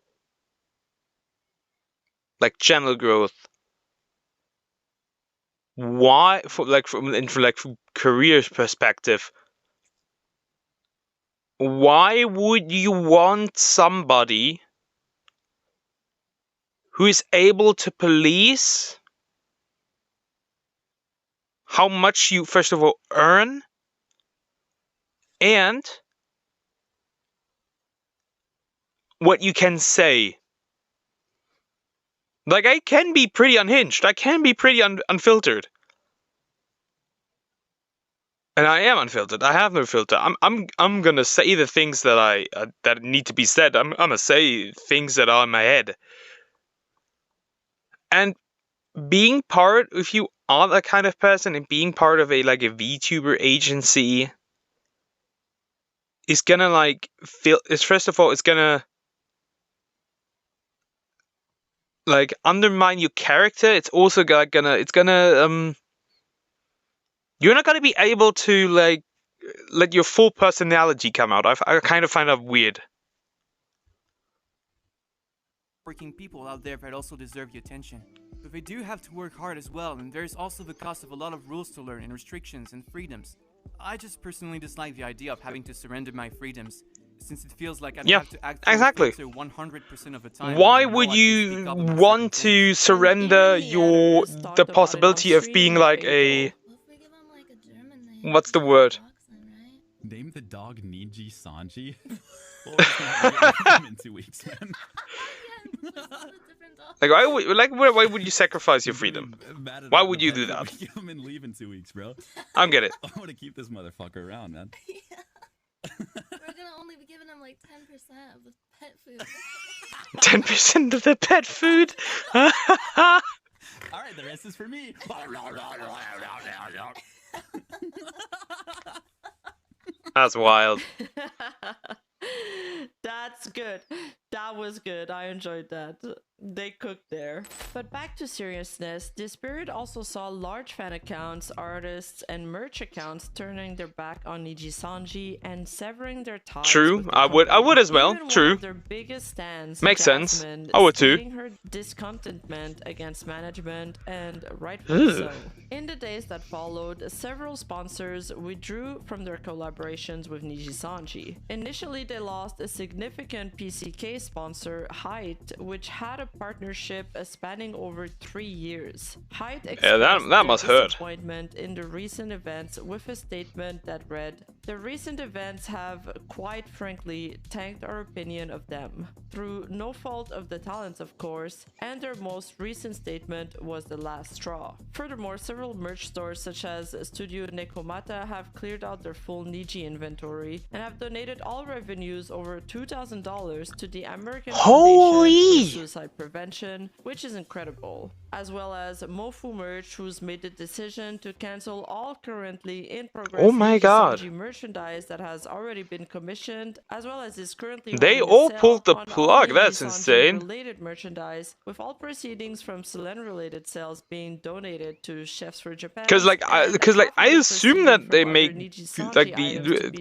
like channel growth, why, from career perspective, why would you want somebody who is able to police how much you first of all earn and what you can say? Like, I can be pretty unhinged. I can be pretty unfiltered. And I am unfiltered. I have no filter. I'm gonna say the things that that need to be said. I'm gonna say things that are in my head. And being part, if you are that kind of person, and being part of a VTuber agency is gonna first of all, it's gonna undermine your character. It's also gonna you're not gonna be able to let your full personality come out. I kind of find that weird. Working people out there that also deserve your attention. But they do have to work hard as well, and there's also the cost of a lot of rules to learn and restrictions and freedoms. I just personally dislike the idea of having to surrender my freedoms, since it feels like I'd have to act 100% of the time. Why would you want to surrender the possibility of being like a... What's the word? Name the dog Nijisanji? In 2 weeks, man. Why would you sacrifice your freedom? Why would you do that? Give him and leave in 2 weeks, bro. I don't get it. I want to keep this motherfucker around, man. We're gonna only be giving him like 10% of the pet food. 10% of the pet food? Alright, the rest is for me. That's wild. That's good. That was good. I enjoyed that. They cooked there. But back to seriousness, Disparate also saw large fan accounts, artists, and merch accounts turning their back on Nijisanji and severing their ties. True, I would as well. Even True. one of their biggest stands, Makes sense. Jasmine, I would too. stating her discontentment against management, and rightfully so. In the days that followed, several sponsors withdrew from their collaborations with Nijisanji. Initially, they lost a significant PCK sponsor, Height, which had a partnership spanning over 3 years. Height expressed that must hurt. disappointment in the recent events with a statement that read, "The recent events have, quite frankly, tanked our opinion of them. Through no fault of the talents, of course, and their most recent statement was the last straw." Furthermore, several merch stores such as Studio Nekomata have cleared out their full Niji inventory and have donated all revenues over $2,000 to the American Foundation for Suicide Prevention, which is incredible. As well as Mofu Merch, who's made the decision to cancel all currently in progress Nijisanji merchandise that has already been commissioned, as well as is currently They running a all sale pulled the on plug. all That's Nijisanji insane. related merchandise, with all proceedings from Selen related sales being donated to Chefs for Japan. Because I assume that they make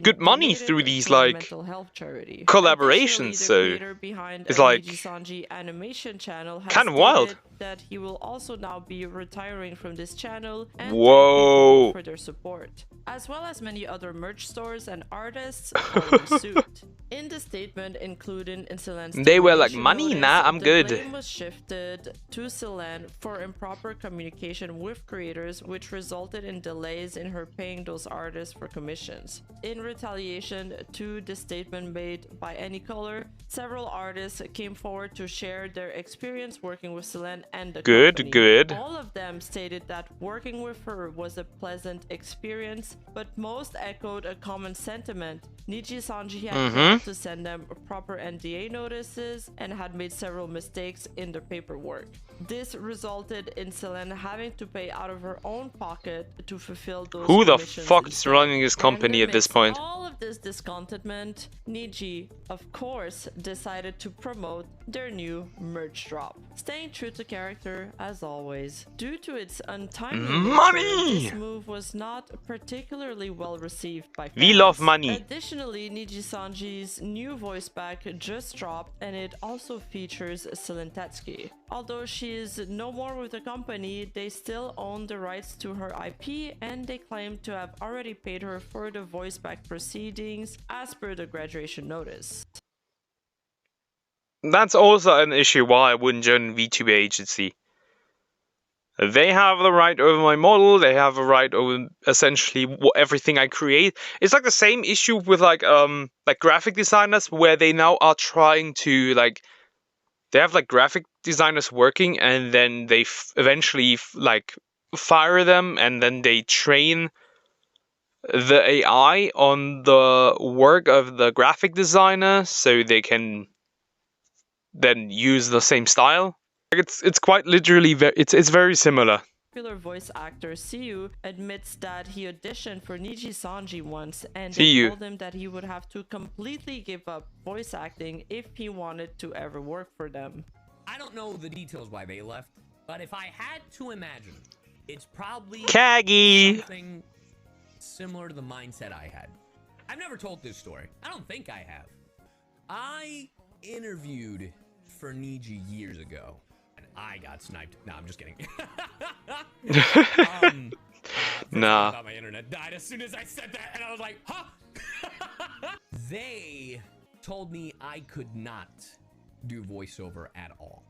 good money through these collaborations. So it's Nijisanji animation channel has kind of wild. stated that he will also now be retiring from this channel and Whoa. thank people for their support, as well as many other merch stores and artists following suit. In the statement included in Selen's They were like, termination money? notice, Nah, I'm the good. blame was shifted to Selen for improper communication with creators, which resulted in delays in her paying those artists for commissions. In retaliation to the statement made by Anycolor, several artists came forward to share their experience working with Selen and the company. Good. All of them stated that working with her was a pleasant experience, but most echoed a common sentiment Nijisanji had failed to send them proper NDA notices and had made several mistakes in their paperwork. This resulted in Selen having to pay out of her own pocket to fulfill those Who the commissions fuck is instead. running his And company at this amidst point? all of this discontentment, Niji, of course, decided to promote their new merch drop. Staying true to character as always. Due to its untimely Money! nature, this move was not particularly well received by fans. We love money. Additionally, Nijisanji's new voice pack just dropped and it also features Selen Tatsuki. Although she is no more with the company, they still own the rights to her IP and they claim to have already paid her for the voice pack proceedings as per the graduation notice. That's also an issue why I wouldn't join a VTuber agency. They have the right over my model, they have the right over essentially everything I create. It's like the same issue with like graphic designers where they now are trying to like they have like graphic designers working and then they eventually like fire them and then they train the AI on the work of the graphic designer so they can then use the same style. It's quite literally it's very similar. Popular voice actor Siyu admits that he auditioned for Nijisanji once and they Siyu. told him that he would have to completely give up voice acting if he wanted to ever work for them. I don't know the details why they left, but if I had to imagine, it's probably Kagi. something similar to the mindset I had. I've never told this story. I don't think I have. I interviewed for Niji years ago, and I got sniped. No, I'm just kidding. Nah. I thought my internet died as soon as I said that, and I was like, huh? They told me I could not do voiceover at all.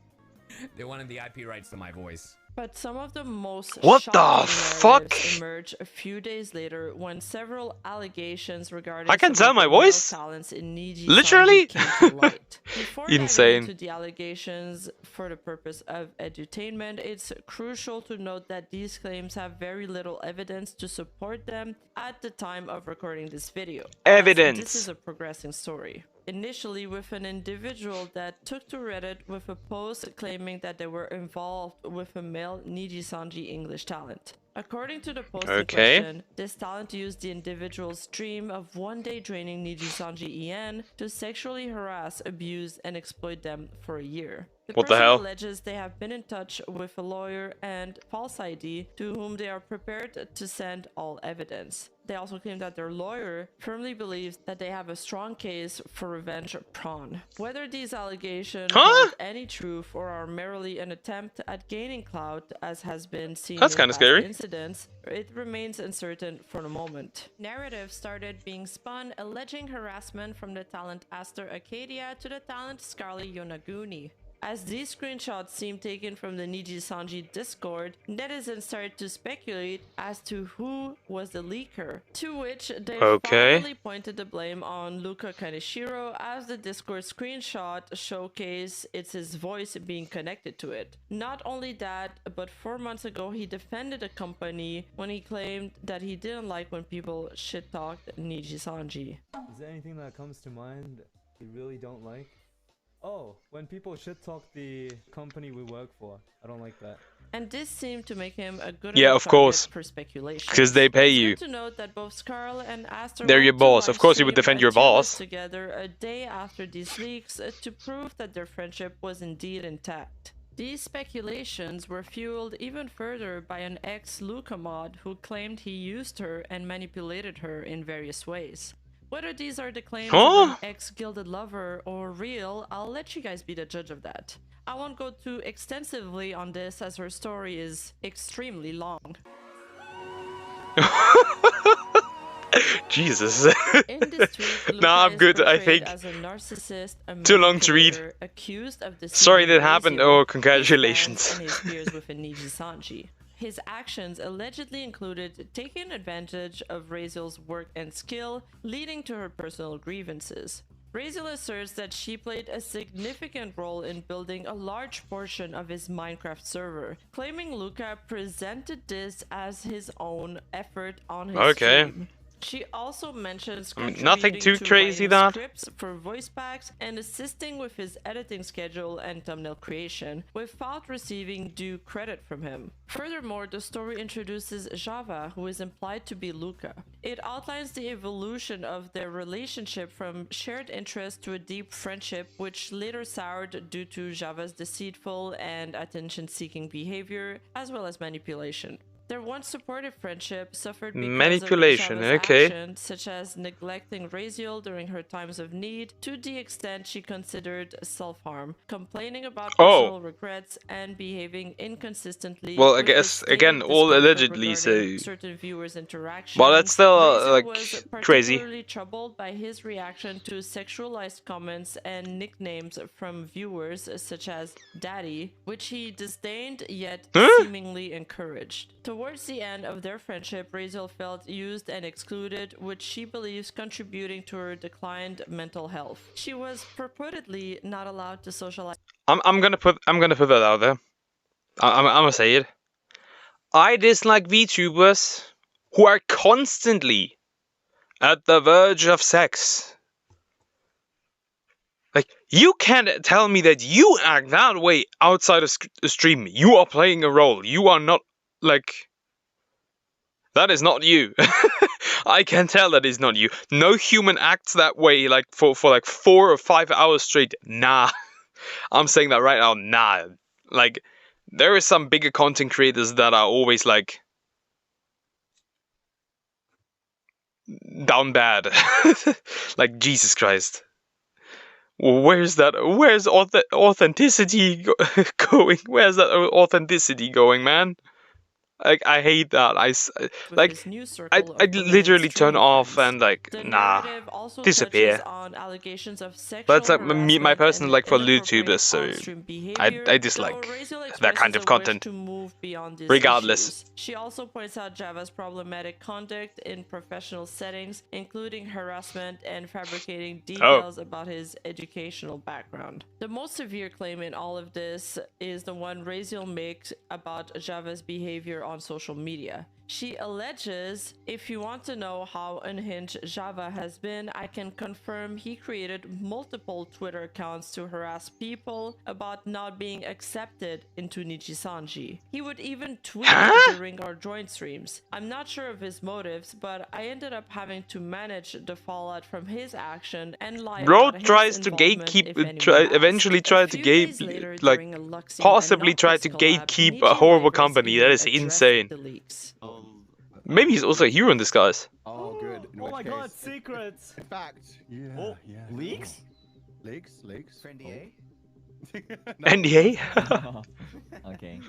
They wanted the IP rights to my voice. But some of the most What the shocking fuck? narratives emerged a few days later when several allegations regarding I can some tell of my the male voice? talents in Nijisanji Literally? came to light. Before diving Insane. into the allegations for the purpose of edutainment, it's crucial to note that these claims have very little evidence to support them at the time of recording this video. as Evidence. This is a progressing story. Initially with an individual that took to Reddit with a post claiming that they were involved with a male Nijisanji English talent. According to the post in Okay. question, this talent used the individual's dream of one day training Nijisanji EN to sexually harass, abuse, and exploit them for a year. What the person hell? alleges they have been in touch with a lawyer and false ID to whom they are prepared to send all evidence. They also claim that their lawyer firmly believes that they have a strong case for revenge prawn. Whether these allegations hold any truth or are merely an attempt at gaining clout, as has been seen That's in kinda past scary. incidents, it remains uncertain for the moment. Narratives started being spun alleging harassment from the talent Aster Acadia to the talent Scarly Yonaguni. As these screenshots seem taken from the Nijisanji Discord, netizens started to speculate as to who was the leaker, to which they finally pointed the blame on Luka Kaneshiro, as the Discord screenshot showcased it's his voice being connected to it. Not only that, but 4 months ago he defended the company when he claimed that he didn't like when people shit-talked Nijisanji. Is there anything that comes to mind you really don't like? Oh, when people shit talk the company we work for. I don't like that. And this seemed to make him a good Yeah, of target course. for speculation. 'Cause they pay It's you. good to note that both Scarl and Aster They're your went to boss. Of course you would livestream defend a your tier list boss. together a day after these leaks to prove that their friendship was indeed intact. These speculations were fueled even further by an ex-Luca mod who claimed he used her and manipulated her in various ways. Whether these are the claims of an ex-gilded lover or real, I'll let you guys be the judge of that. I won't go too extensively on this as her story is extremely long. Jesus. In this tweet, Nah, I'm Luca is good, I portrayed think. as a narcissist, a Too long to read. manipulator, accused of Sorry deceiving that happened. Razio, Oh, his congratulations. fans, and his peers within Nijisanji. His actions allegedly included taking advantage of Razil's work and skill, leading to her personal grievances. Razil asserts that she played a significant role in building a large portion of his Minecraft server, claiming Luca presented this as his own effort on his stream. She also mentions I mean, nothing contributing too to crazy, writing that. scripts for voice packs and assisting with his editing schedule and thumbnail creation, without receiving due credit from him. Furthermore, the story introduces Java, who is implied to be Luca. It outlines the evolution of their relationship from shared interest to a deep friendship, which later soured due to Java's deceitful and attention-seeking behavior, as well as manipulation. Their once supportive friendship suffered because Manipulation, of Java's okay. actions, such as neglecting Raziel during her times of need, to the extent she considered self-harm, complaining about personal regrets, and behaving inconsistently. Well, I with guess, his again, stated all discomfort allegedly, regarding so... certain viewers' interactions. Well, that's still, Raziel was like, crazy. particularly troubled by his reaction to sexualized comments and nicknames from viewers, such as Daddy, which he disdained yet seemingly encouraged. Towards the end of their friendship, Raziel felt used and excluded, which she believes contributing to her declined mental health. She was purportedly not allowed to socialize. I'm gonna put that out there. I'm gonna say it. I dislike VTubers who are constantly at the verge of sex. Like, you can't tell me that you act that way outside of stream. You are playing a role. You are not, like... That is not you. I can tell that is not you. No human acts that way, like, for like 4 or 5 hours straight. Nah. I'm saying that right now. Nah. Like, there is some bigger content creators that are always, like... down bad. Like, Jesus Christ. Where's authenticity going? Where's that authenticity going, man? Like, I hate that. I literally turn off and, like, nah, disappear. But it's like my personal like for YouTubers, so I dislike that kind of content. Regardless. She also points out Java's problematic conduct in professional settings, including harassment and fabricating details about his educational background. The most severe claim in all of this is the one Raziel makes about Java's behavior on social media. She alleges, if you want to know how unhinged Java has been, I can confirm he created multiple Twitter accounts to harass people about not being accepted into Nijisanji. He would even tweet during our joint streams. I'm not sure of his motives, but I ended up having to manage the fallout from his action and lie Bro about tries his to gatekeep, eventually try to gatekeep a horrible company. That is insane. Maybe he's also a hero in disguise. Oh, good. Oh my god, secrets! In fact, Yeah. Leaks? For NDA? NDA? Okay.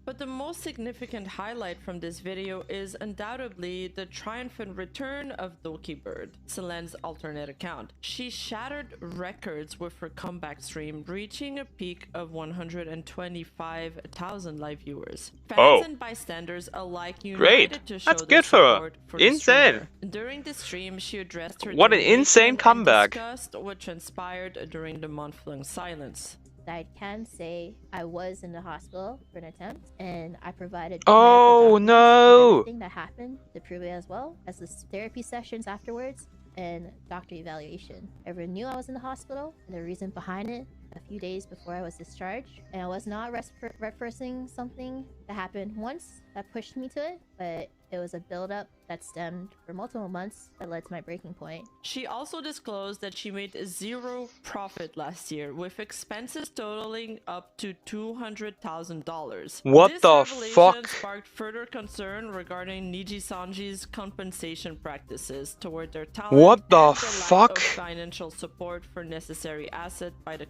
But the most significant highlight from this video is undoubtedly the triumphant return of Dokibird, Selen's alternate account. She shattered records with her comeback stream, reaching a peak of 125,000 live viewers. Fans and bystanders alike united to show That's good for her. Insane. During the stream, she addressed her What an insane comeback. discussed what transpired during the month-long silence. I can say I was in the hospital for an attempt, and I provided Oh no! everything that happened to prove it, as well as the therapy sessions afterwards and doctor evaluation. Everyone knew I was in the hospital and the reason behind it a few days before I was discharged, and I was not referencing something that happened once that pushed me to it, but it was a buildup that stemmed for multiple months that led to my breaking point. She also disclosed that she made zero profit last year, with expenses totaling up to $200,000. What this the revelation fuck? sparked further concern regarding Nijisanji's compensation practices toward their talent What the and the lack fuck? of financial support for necessary asset by the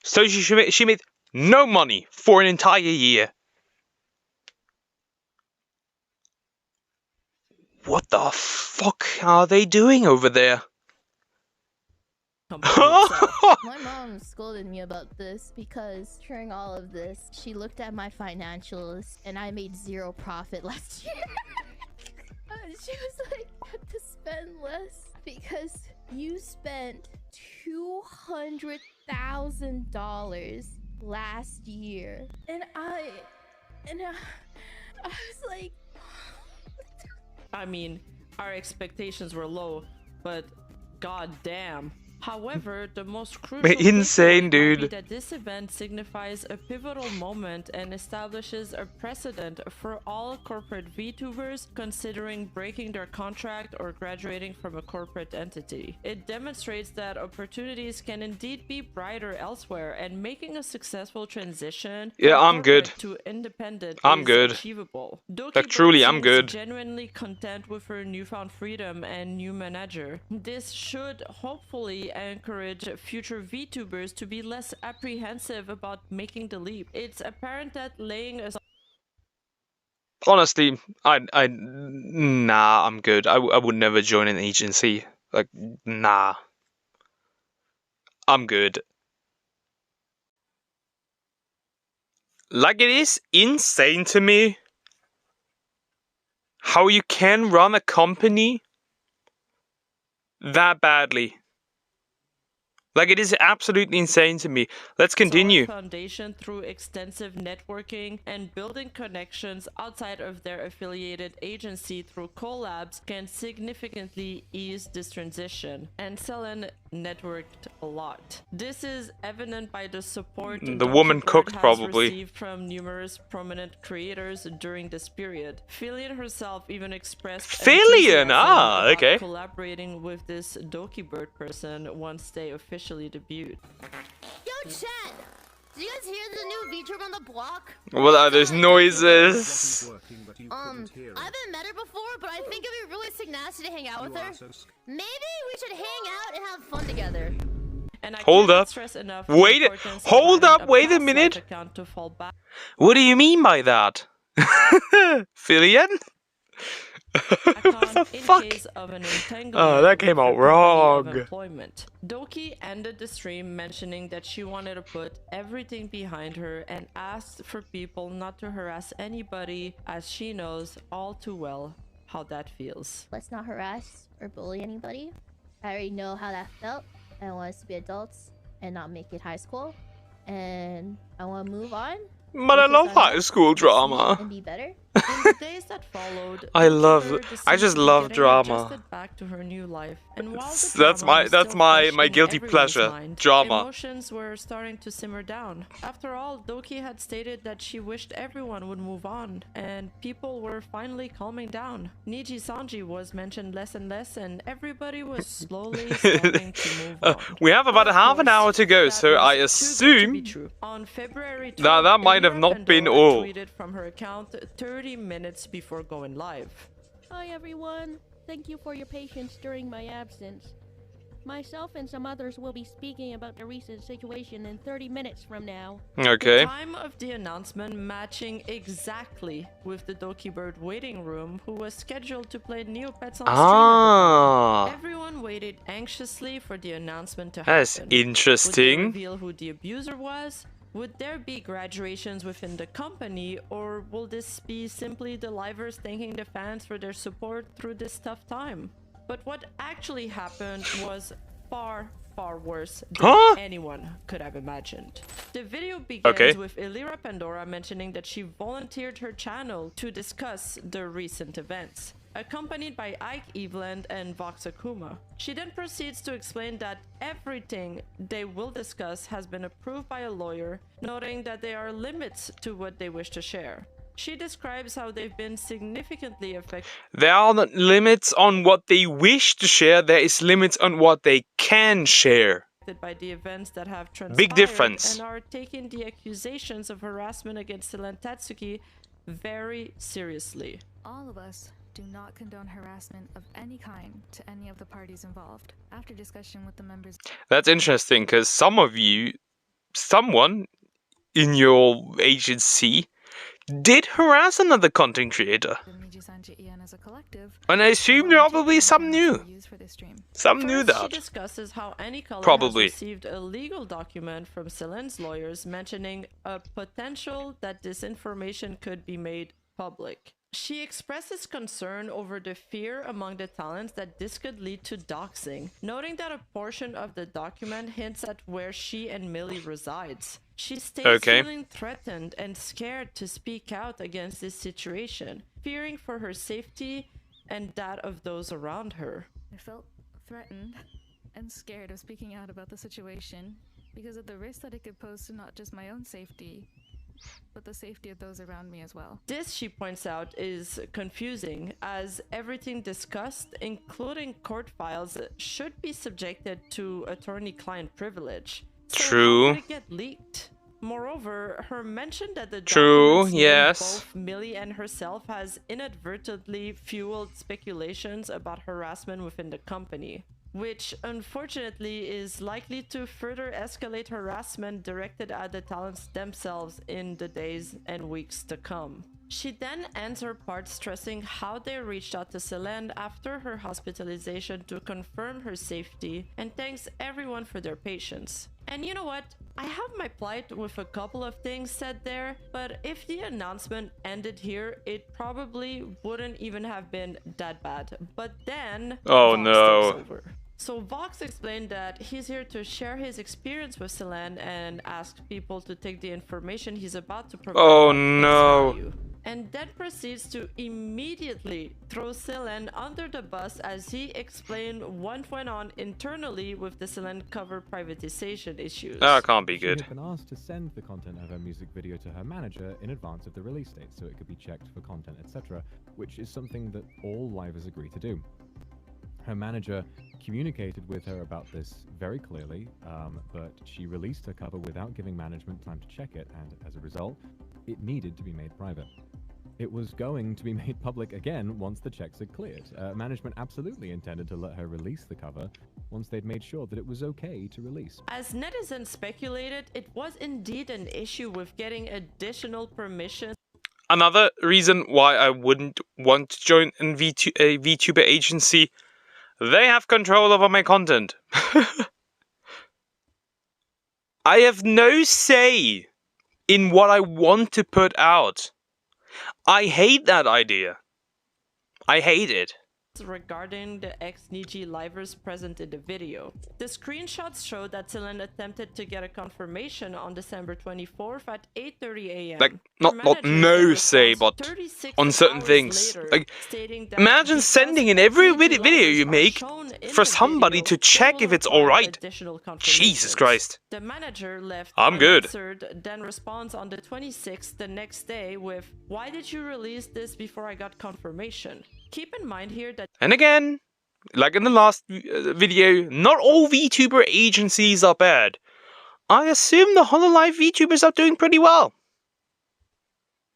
So she made no money for an entire year. What the fuck are they doing over there? My mom scolded me about this because during all of this, she looked at my financials and I made zero profit last year. She was like, you have to spend less because you spent $200,000 last year. And I was like... I mean, Our expectations were low, but god damn. However, the most crucial Insane, takeaway might be dude. that this event signifies a pivotal moment and establishes a precedent for all corporate VTubers considering breaking their contract or graduating from a corporate entity. It demonstrates that opportunities can indeed be brighter elsewhere, and making a successful transition Yeah, from I'm good. corporate to independent I'm is good. achievable. Like, Dokibird truly, I'm seems good. genuinely content with her newfound freedom and new manager. This should hopefully encourage future VTubers to be less apprehensive about making the leap. It's apparent that laying aside Honestly, nah, I'm good. I would never join an agency. Like, nah. I'm good. Like, it is insane to me how you can run a company that badly. Like, it is absolutely insane to me. Let's continue. foundation through extensive networking and building connections outside of their affiliated agency through collabs can significantly ease this transition. And Selen networked a lot. This is evident by the support The woman Dokibird cooked, has probably. received from numerous prominent creators during this period. Fillion herself even expressed Fillion, enthusiasm ah, about okay. collaborating with this Dokibird person once they officially debuted. Yo, chat! Do you guys hear the new VTuber on the block? What are those noises? I haven't met her before, but I think it'd be really sick nasty to hang out with her. Maybe we should hang out and have fun together. And I Hold cannot up. stress enough Wait, the importance of hold having up, a wait a past minute. life account to fall back. What do you mean by that? Fillion? What the fuck? Case of an Oh, that came out wrong. Employment. Doki ended the stream mentioning that she wanted to put everything behind her and asked for people not to harass anybody, as she knows all too well how that feels. Let's not harass or bully anybody. I already know how that felt. I want us to be adults and not make it high school. And I want to move on. But I love high school drama. And be better. In the days that followed, I just love drama. adjusted back to her new life, and while the That's drama was my still fresh in guilty everyone's pleasure. mind, Drama. Emotions were starting to simmer down. After all, Doki had stated that she wished everyone would move on, and people were finally calming down. Nijisanji was mentioned less and less, and everybody was slowly starting to move on. We have about half an hour to go, so I assume On February 12th, that might have not been all. tweeted from her account 30 minutes before going live. Hi everyone. Thank you for your patience during my absence. Myself and some others will be speaking about the recent situation in 30 minutes from now. Okay. The time of the announcement matching exactly with the Dokibird waiting room, who was scheduled to play Neopets on stream at the time. Everyone waited anxiously for the announcement to happen. That's interesting. Would they reveal who the abuser was? Would there be graduations within the company, or will this be simply the livers thanking the fans for their support through this tough time? But what actually happened was far worse than anyone could have imagined. The video begins with Elira Pandora mentioning that she volunteered her channel to discuss the recent events, accompanied by Ike Eveland and Vox Akuma. She then proceeds to explain that everything they will discuss has been approved by a lawyer, noting that there are limits to what they wish to share. She describes how they've been significantly affected. There are not limits on what they wish to share, there is limits on what they can share. By the events that have transpired. Big difference. And are taking the accusations of harassment against Selen Tatsuki very seriously. All of us do not condone harassment of any kind to any of the parties involved. After discussion with the members... That's interesting, because someone in your agency did harass another content creator. And I assume there are probably some knew. Some knew that. She discusses how any color Probably. has received a legal document from Selen's lawyers mentioning a potential that this information could be made public. She expresses concern over the fear among the talents that this could lead to doxing, noting that a portion of the document hints at where she and Millie resides. She states feeling threatened and scared to speak out against this situation, fearing for her safety and that of those around her. I felt threatened and scared of speaking out about the situation because of the risk that it could pose to not just my own safety, but the safety of those around me as well. This, she points out, is confusing, as everything discussed, including court files, should be subjected to attorney-client privilege. So True. how did it get leaked? Moreover, her mention that the True, documents knew yes. both Millie and herself has inadvertently fueled speculations about harassment within the company, which unfortunately is likely to further escalate harassment directed at the talents themselves in the days and weeks to come. She then ends her part stressing how they reached out to Selen after her hospitalization to confirm her safety and thanks everyone for their patience. And you know what? I have my plight with a couple of things said there, but if the announcement ended here, it probably wouldn't even have been that bad. But then, Oh, Vox no. takes over. So Vox explained that he's here to share his experience with Selen and ask people to take the information he's about to provide Oh, at face no. value. And then proceeds to immediately throw Selen under the bus as he explained what went on internally with the Selen cover privatization issues. That can't be good. She had been asked to send the content of her music video to her manager in advance of the release date so it could be checked for content, etc., which is something that all livers agree to do. Her manager communicated with her about this very clearly, but she released her cover without giving management time to check it, and as a result, it needed to be made private. It was going to be made public again once the checks had cleared. Management absolutely intended to let her release the cover once they'd made sure that it was okay to release. As netizens speculated, it was indeed an issue with getting additional permission. Another reason why I wouldn't want to join a VTuber agency, they have control over my content. I have no say in what I want to put out. I hate that idea. I hate it. Regarding the ex-Niji livers present in the video. The screenshots show that Selen attempted to get a confirmation on December 24th at 8:30 a.m. Like, not no say, but on certain things. Like, imagine sending in every video you make for somebody to check if it's alright. Jesus Christ. The manager left I'm good. unanswered, then responds on the 26th the next day with, "Why did you release this before I got confirmation?" Keep in mind here that... And again, like in the last video, not all VTuber agencies are bad. I assume the HoloLive VTubers are doing pretty well.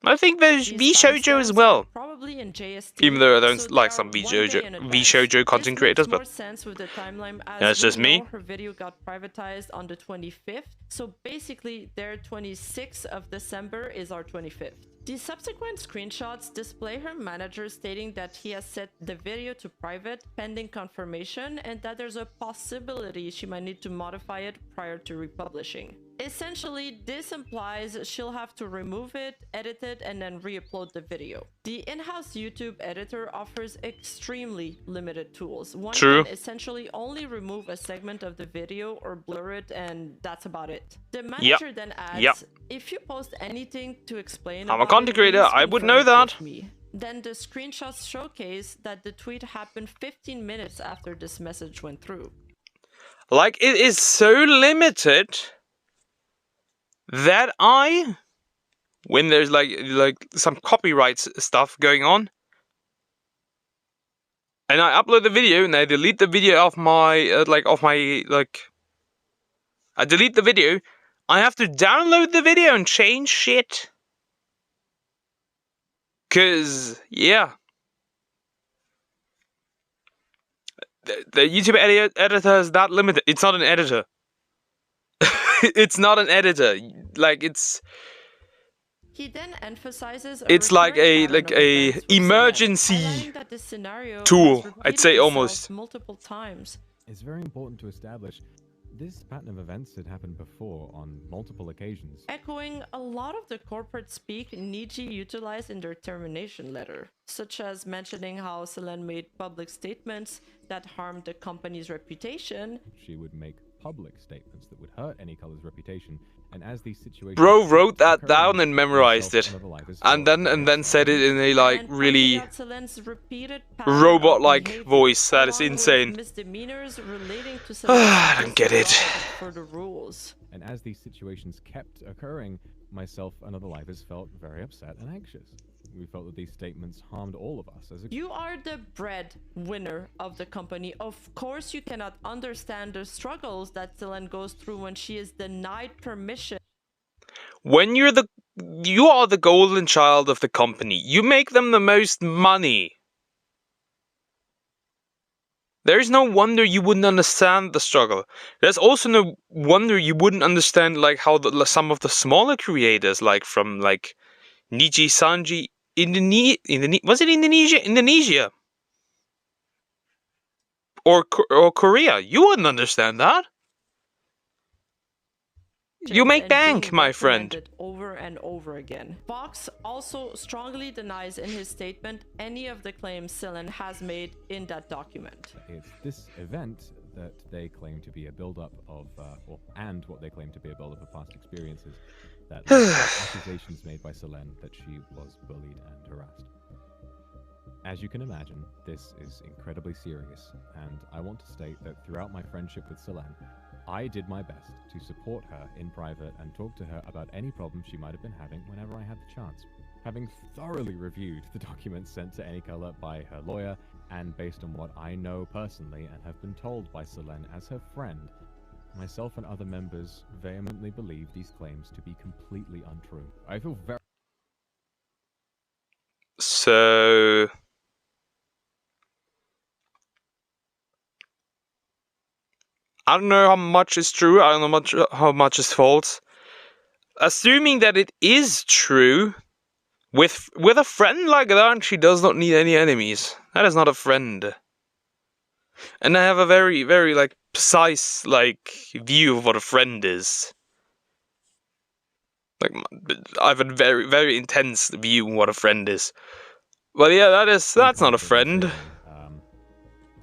I think there's VShoujo as well. Probably in JST, Even though I don't so like they some are 1 day in advance. VShoujo content creators, More but sense with the timeline as that's we just me. know her video got privatized on the 25th, so basically their 26th of December is our 25th. The subsequent screenshots display her manager stating that he has set the video to private pending confirmation and that there's a possibility she might need to modify it prior to republishing. Essentially, this implies she'll have to remove it, edit it, and then re-upload the video. The in-house YouTube editor offers extremely limited tools. One can essentially only remove a segment of the video or blur it, and that's about it. The manager then adds, if you post anything to explain I'm a content creator, I would know that. Then the screenshots showcase that the tweet happened 15 minutes after this message went through. Like, it is so limited that when there's like some copyright stuff going on, and I upload the video and I delete the video off my I delete the video, I have to download the video and change shit. 'Cause yeah, the YouTube editor is that limited. It's not an editor. It's not an editor. Like, it's He then emphasizes it's like a emergency tool, I'd say, almost. Multiple times. It's very important to establish this pattern of events had happened before on multiple occasions. Echoing a lot of the corporate speak Niji utilized in their termination letter, such as mentioning how Selen made public statements that harmed the company's reputation. She would make public statements that would hurt any color's reputation. And as these situations Bro wrote that occurring, down and memorized myself it, and other livers and felt then very said it in a like And really pointing out Selen's repeated pattern of robot-like behavior, voice. That is along with insane. misdemeanors relating to I don't get it. for the rules. And as these situations kept occurring, myself and other livers felt very upset and anxious. We felt that these statements harmed all of us as a You are the breadwinner of the company. Of course you cannot understand the struggles that Selen goes through when she is denied permission. When you are the golden child of the company. You make them the most money. There is no wonder you wouldn't understand the struggle. There's also no wonder you wouldn't understand like how some of the smaller creators, like from like Nijisanji, was it Indonesia, or Korea? You wouldn't understand that. You make And bank, being my friend. reprimanded over and over again. Vox also strongly denies in his statement any of the claims Selen has made in that document. It's this event that they claim to be a build-up of, and what they claim to be a build-up of past experiences, that led to accusations made by Selen that she was bullied and harassed. As you can imagine, this is incredibly serious, and I want to state that throughout my friendship with Selen, I did my best to support her in private and talk to her about any problems she might have been having whenever I had the chance. Having thoroughly reviewed the documents sent to Anycolor by her lawyer, and based on what I know personally and have been told by Selen as her friend, myself and other members vehemently believe these claims to be completely untrue. I feel very... So... I don't know how much is true, I don't know how much is false. Assuming that it is true, with a friend like that, she does not need any enemies. That is not a friend. And I have a very, very, like, precise, like, view of what a friend is. Like, I have a very, very intense view of what a friend is. Well, yeah, that's not a friend.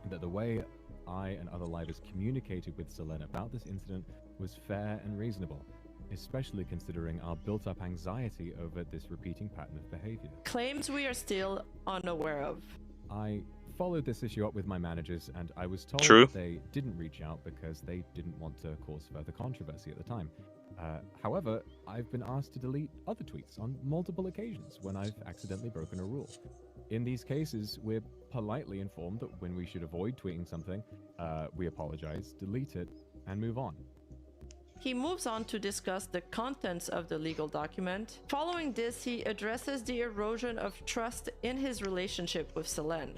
That the way I and other livers communicated with Selen about this incident was fair and reasonable, especially considering our built-up anxiety over this repeating pattern of behavior. Claims we are still unaware of. I followed this issue up with my managers, and I was told True. that they didn't reach out because they didn't want to cause further controversy at the time. However, I've been asked to delete other tweets on multiple occasions when I've accidentally broken a rule. In these cases, we're politely informed that when we should avoid tweeting something, we apologize, delete it, and move on. He moves on to discuss the contents of the legal document. Following this, he addresses the erosion of trust in his relationship with Selen.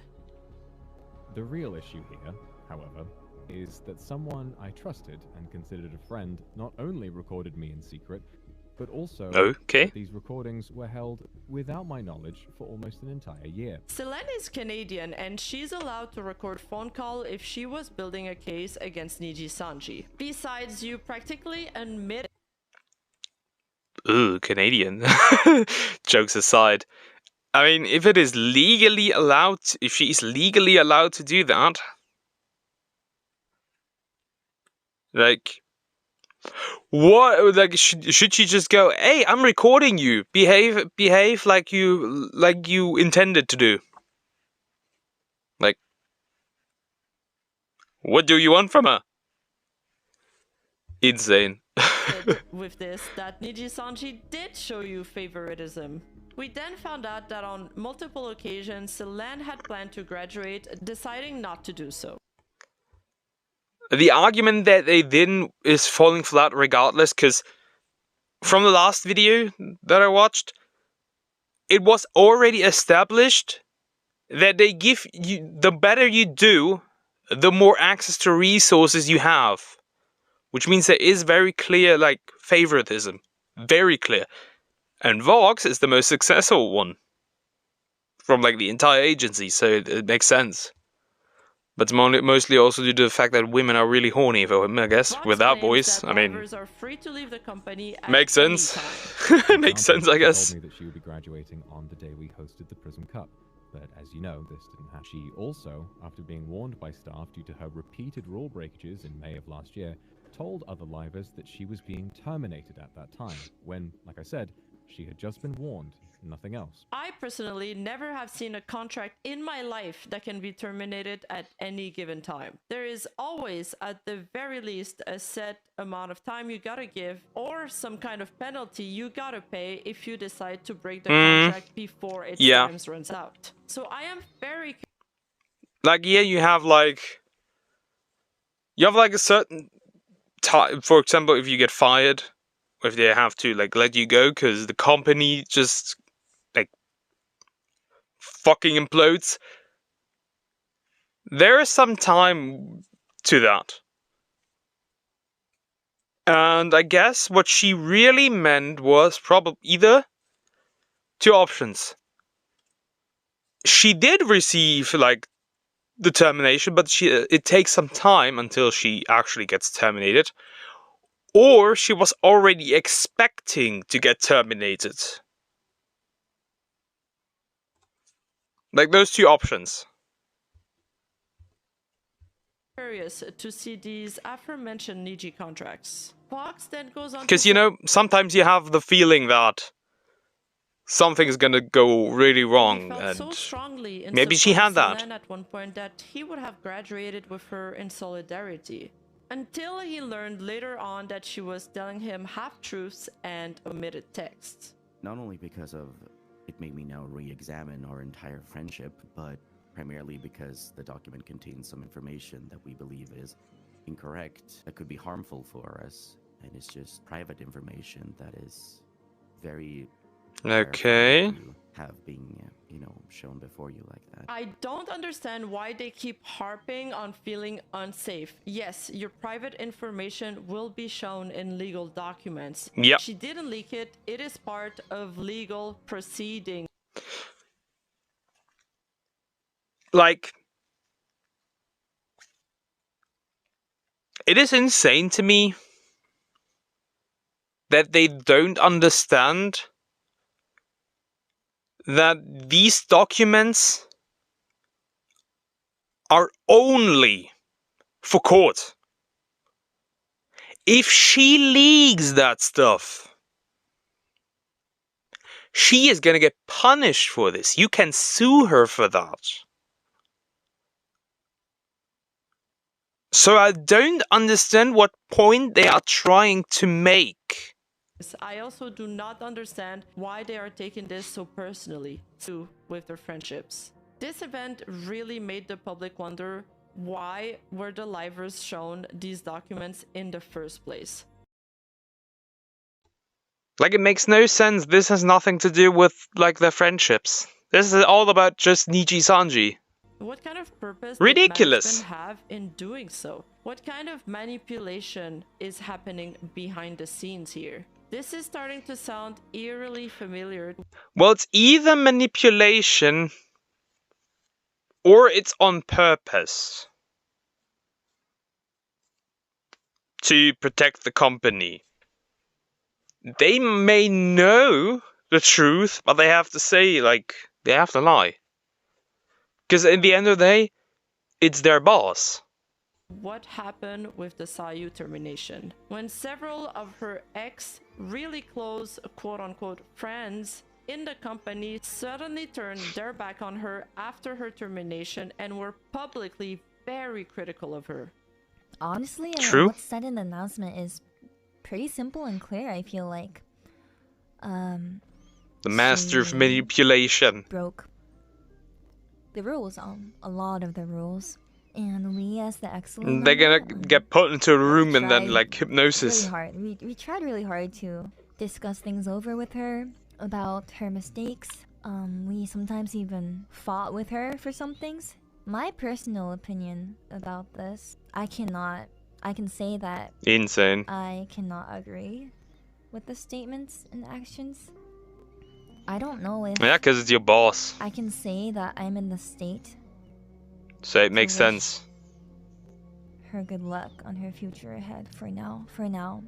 The real issue here, however, is that someone I trusted and considered a friend not only recorded me in secret, but also Okay. these recordings were held without my knowledge for almost an entire year. Selen is Canadian and she's allowed to record phone call if she was building a case against Nijisanji. Besides, you practically admit. Ooh, Canadian. Jokes aside. I mean, if it is legally allowed, if she is legally allowed to do that, like, what? Like, should she just go, "Hey, I'm recording you. Behave like you intended to do." Like, what do you want from her? Insane. With this, that Nijisanji did show you favoritism. We then found out that on multiple occasions, Selen had planned to graduate, deciding not to do so. The argument that they didn't is falling flat regardless, because from the last video that I watched, it was already established that they give you, the better you do, the more access to resources you have. Which means there is very clear, like, favoritism. Very clear. And Vox is the most successful one from, like, the entire agency, so it makes sense. But mostly also due to the fact that women are really horny for him, I guess, with that voice. I mean, are free to leave the company at makes sense. Makes sense, I guess. She told me that she would be graduating on the day we hosted the Prism Cup. But as you know, this didn't happen. She also, after being warned by staff due to her repeated rule breakages in May of last year, told other livers that she was being terminated at that time, when, like I said, she had just been warned, nothing else. I personally never have seen a contract in my life that can be terminated at any given time. There is always, at the very least, a set amount of time you gotta give, or some kind of penalty you gotta pay if you decide to break the contract before its time runs out. So I am very... Like, yeah, you have like a certain time. For example, if you get fired, or if they have to like let you go because the company just like fucking implodes, there is some time to that. And I guess what she really meant was probably either two options. She did receive like the termination, but it takes some time until she actually gets terminated. Or she was already expecting to get terminated. Like those two options. Curious to see these aforementioned Niji contracts. Fox then goes on Because, you know, sometimes you have the feeling that something is gonna go really wrong, and so strongly in maybe she had that. Selen at one point that he would have graduated with her in solidarity, until he learned later on that she was telling him half-truths and omitted texts. Not only because of it made me now re-examine our entire friendship, but primarily because the document contains some information that we believe is incorrect, that could be harmful for us, and it's just private information that is very... Okay. Have been, you know, shown before you like that. I don't understand why they keep harping on feeling unsafe. Yes, your private information will be shown in legal documents. Yep. She didn't leak it. It is part of legal proceeding. Like, it is insane to me that they don't understand that these documents are only for court. If she leaks that stuff, she is gonna get punished for this. You can sue her for that. So I don't understand what point they are trying to make. I also do not understand why they are taking this so personally, too, with their friendships. This event really made the public wonder, why were the livers shown these documents in the first place? Like, it makes no sense. This has nothing to do with, like, their friendships. This is all about just Nijisanji. What kind of purpose Ridiculous. does management have in doing so? What kind of manipulation is happening behind the scenes here? This is starting to sound eerily familiar. Well, it's either manipulation or it's on purpose to protect the company. They may know the truth, but they have to say, like, they have to lie. Because at the end of the day, it's their boss. What happened with the Sayu termination? When several of her really close quote-unquote friends in the company suddenly turned their back on her after her termination and were publicly very critical of her. Honestly, what's said in the announcement is pretty simple and clear, I feel like. The master of manipulation. Broke the rules, a lot of the rules. And we, as the excellent, they're gonna get put into a room and then, like, hypnosis. Really hard. We tried really hard to discuss things over with her about her mistakes. We sometimes even fought with her for some things. My personal opinion about this, I can say that Insane. I cannot agree with the statements and actions. I don't know if... Yeah, because it's your boss. I can say that I'm in the state. So it makes sense. Her good luck on her future ahead for now. For now?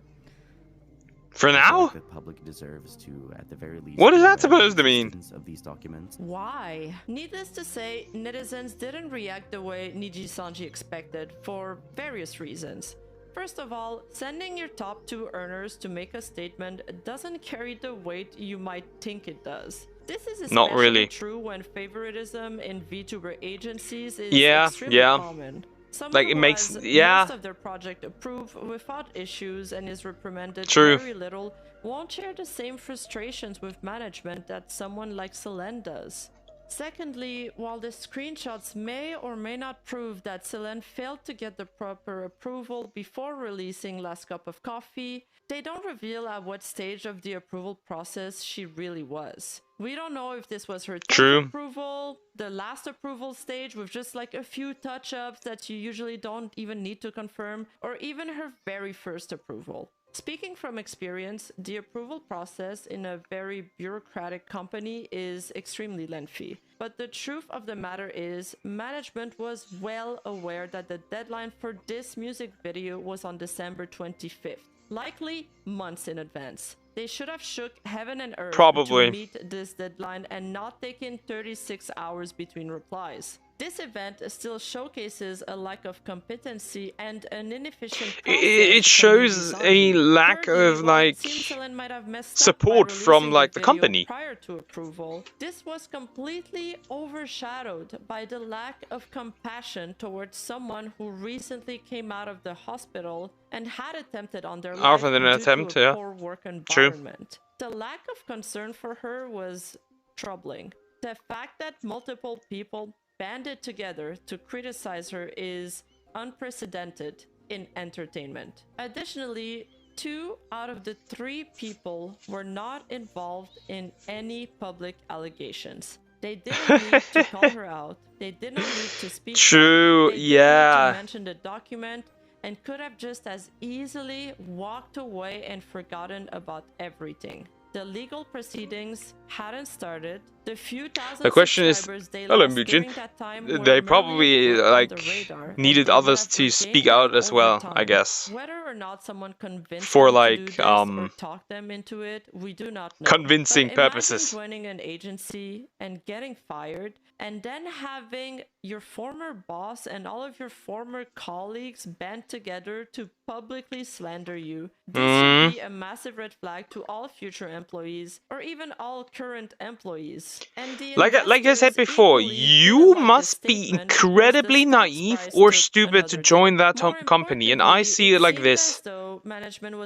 The public deserves to, at the very least, what is that supposed to mean? Of these documents. Why? Needless to say, netizens didn't react the way Nijisanji expected for various reasons. First of all, sending your top 2 earners to make a statement doesn't carry the weight you might think it does. This is Not especially really. true when favoritism in VTuber agencies is Yeah, extremely yeah. common. Someone Like, it who makes- has yeah. most of their project approved without issues and is reprimanded True. very little won't share the same frustrations with management that someone like Selen does. Secondly, while the screenshots may or may not prove that Selen failed to get the proper approval before releasing Last Cup of Coffee, they don't reveal at what stage of the approval process she really was. We don't know if this was her 10th True. approval, the last approval stage with just like a few touch-ups that you usually don't even need to confirm, or even her very first approval. Speaking from experience, the approval process in a very bureaucratic company is extremely lengthy. But the truth of the matter is, management was well aware that the deadline for this music video was on December 25th, likely months in advance. They should have shook heaven and earth Probably. to meet this deadline and not taken 36 hours between replies. This event still showcases a lack of competency and an inefficient process It from shows a Nijisanji. lack Thirdly, of, while it like, seems Selen might have messed up by support from, releasing like, the video company. prior to approval, this was completely overshadowed by the lack of compassion towards someone who recently came out of the hospital and had attempted on their life Other than an due attempt, to a yeah. poor work True. environment. The lack of concern for her was troubling. The fact that multiple people banded together to criticize her is unprecedented in entertainment. Additionally, 2 out of the 3 people were not involved in any public allegations. They didn't need to call her out. They did not need to speak. True, Up. They didn't need yeah. to mention the document and could have just as easily walked away and forgotten about everything. The legal proceedings hadn't started. The few thousand The question is, subscribers they hello, lost Mujin. during that time were They merely probably, a blip on like, the radar, and needed they would others have to regained speak them out as over well, time. I guess. Whether or not someone convinced For, them to like, do this or talk them into it, we do not know. convincing But purposes. imagine joining an agency and getting fired, and then having your former boss and all of your former colleagues band together to publicly slander you. This should be a massive red flag to all future employees, or even all current employees. And the Like I said before, you must be incredibly naive or stupid to join that company, and I see it like this.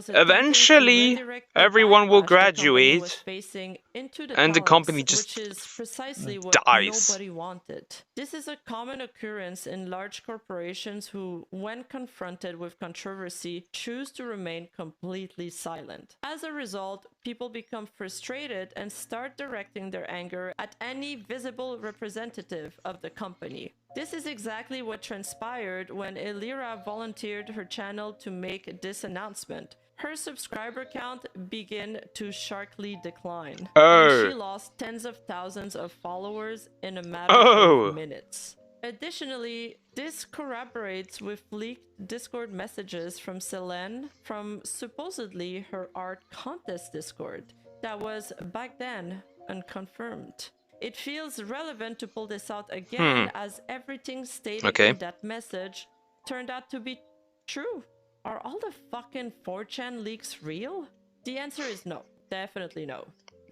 Eventually, everyone will graduate, and the company just which is precisely what dies. nobody wanted. This is a common occurrence in large corporations who, when confronted with controversy, choose to remain completely silent. As a result, people become frustrated and start directing their anger at any visible representative of the company. This is exactly what transpired when Elira volunteered her channel to make this announcement. Her subscriber count began to sharply decline, and she lost tens of thousands of followers in a matter of minutes. Additionally, this corroborates with leaked Discord messages from Selen from supposedly her art contest Discord that was back then unconfirmed. It feels relevant to pull this out again as everything stated in that message turned out to be true. Are all the fucking 4chan leaks real? The answer is no. Definitely no.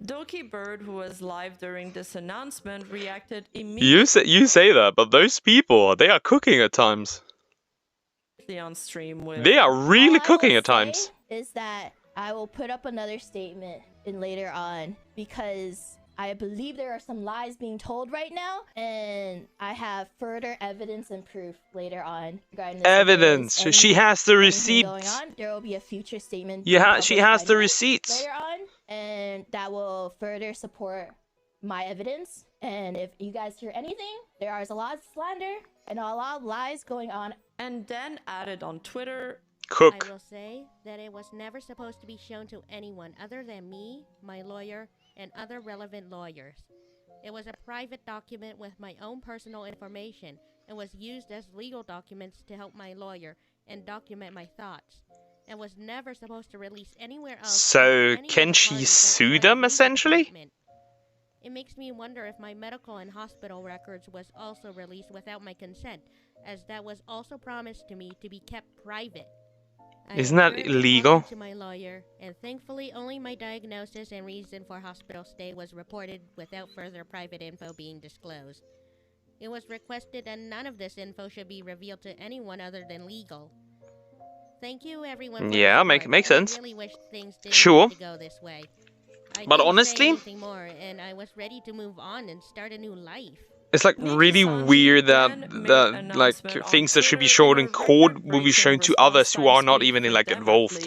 Dokibird, who was live during this announcement, reacted immediately You say that, but those people, they are cooking at times. on stream with... They are really All I cooking will at times. say is that I will put up another statement in later on because I believe there are some lies being told right now, and I have further evidence and proof later on regarding this. Evidence. She has the anything going receipts. on. There will be a future statement. Yeah, being she published has by the me receipts. later on, and that will further support my evidence. And if you guys hear anything, there is a lot of slander and a lot of lies going on. And then added on Twitter, Cook. I will say that it was never supposed to be shown to anyone other than me, my lawyer, and other relevant lawyers. It was a private document with my own personal information and was used as legal documents to help my lawyer and document my thoughts, and was never supposed to release anywhere else. So, can she sue them, essentially? It makes me wonder if my medical and hospital records was also released without my consent, as that was also promised to me to be kept private. Isn't that currently illegal? talking to my lawyer, and thankfully only my diagnosis and reason for hospital stay was reported without further private info being disclosed. It was requested that none of this info should be revealed to anyone other than legal. Thank you everyone for Yeah, your makes support. sense. I really wish things didn't Sure. have to go this way. I But didn't honestly, say anything more, and I was ready to move on and start a new life. it's like really weird that like things that should be shown in court will be shown to others who are not even like involved.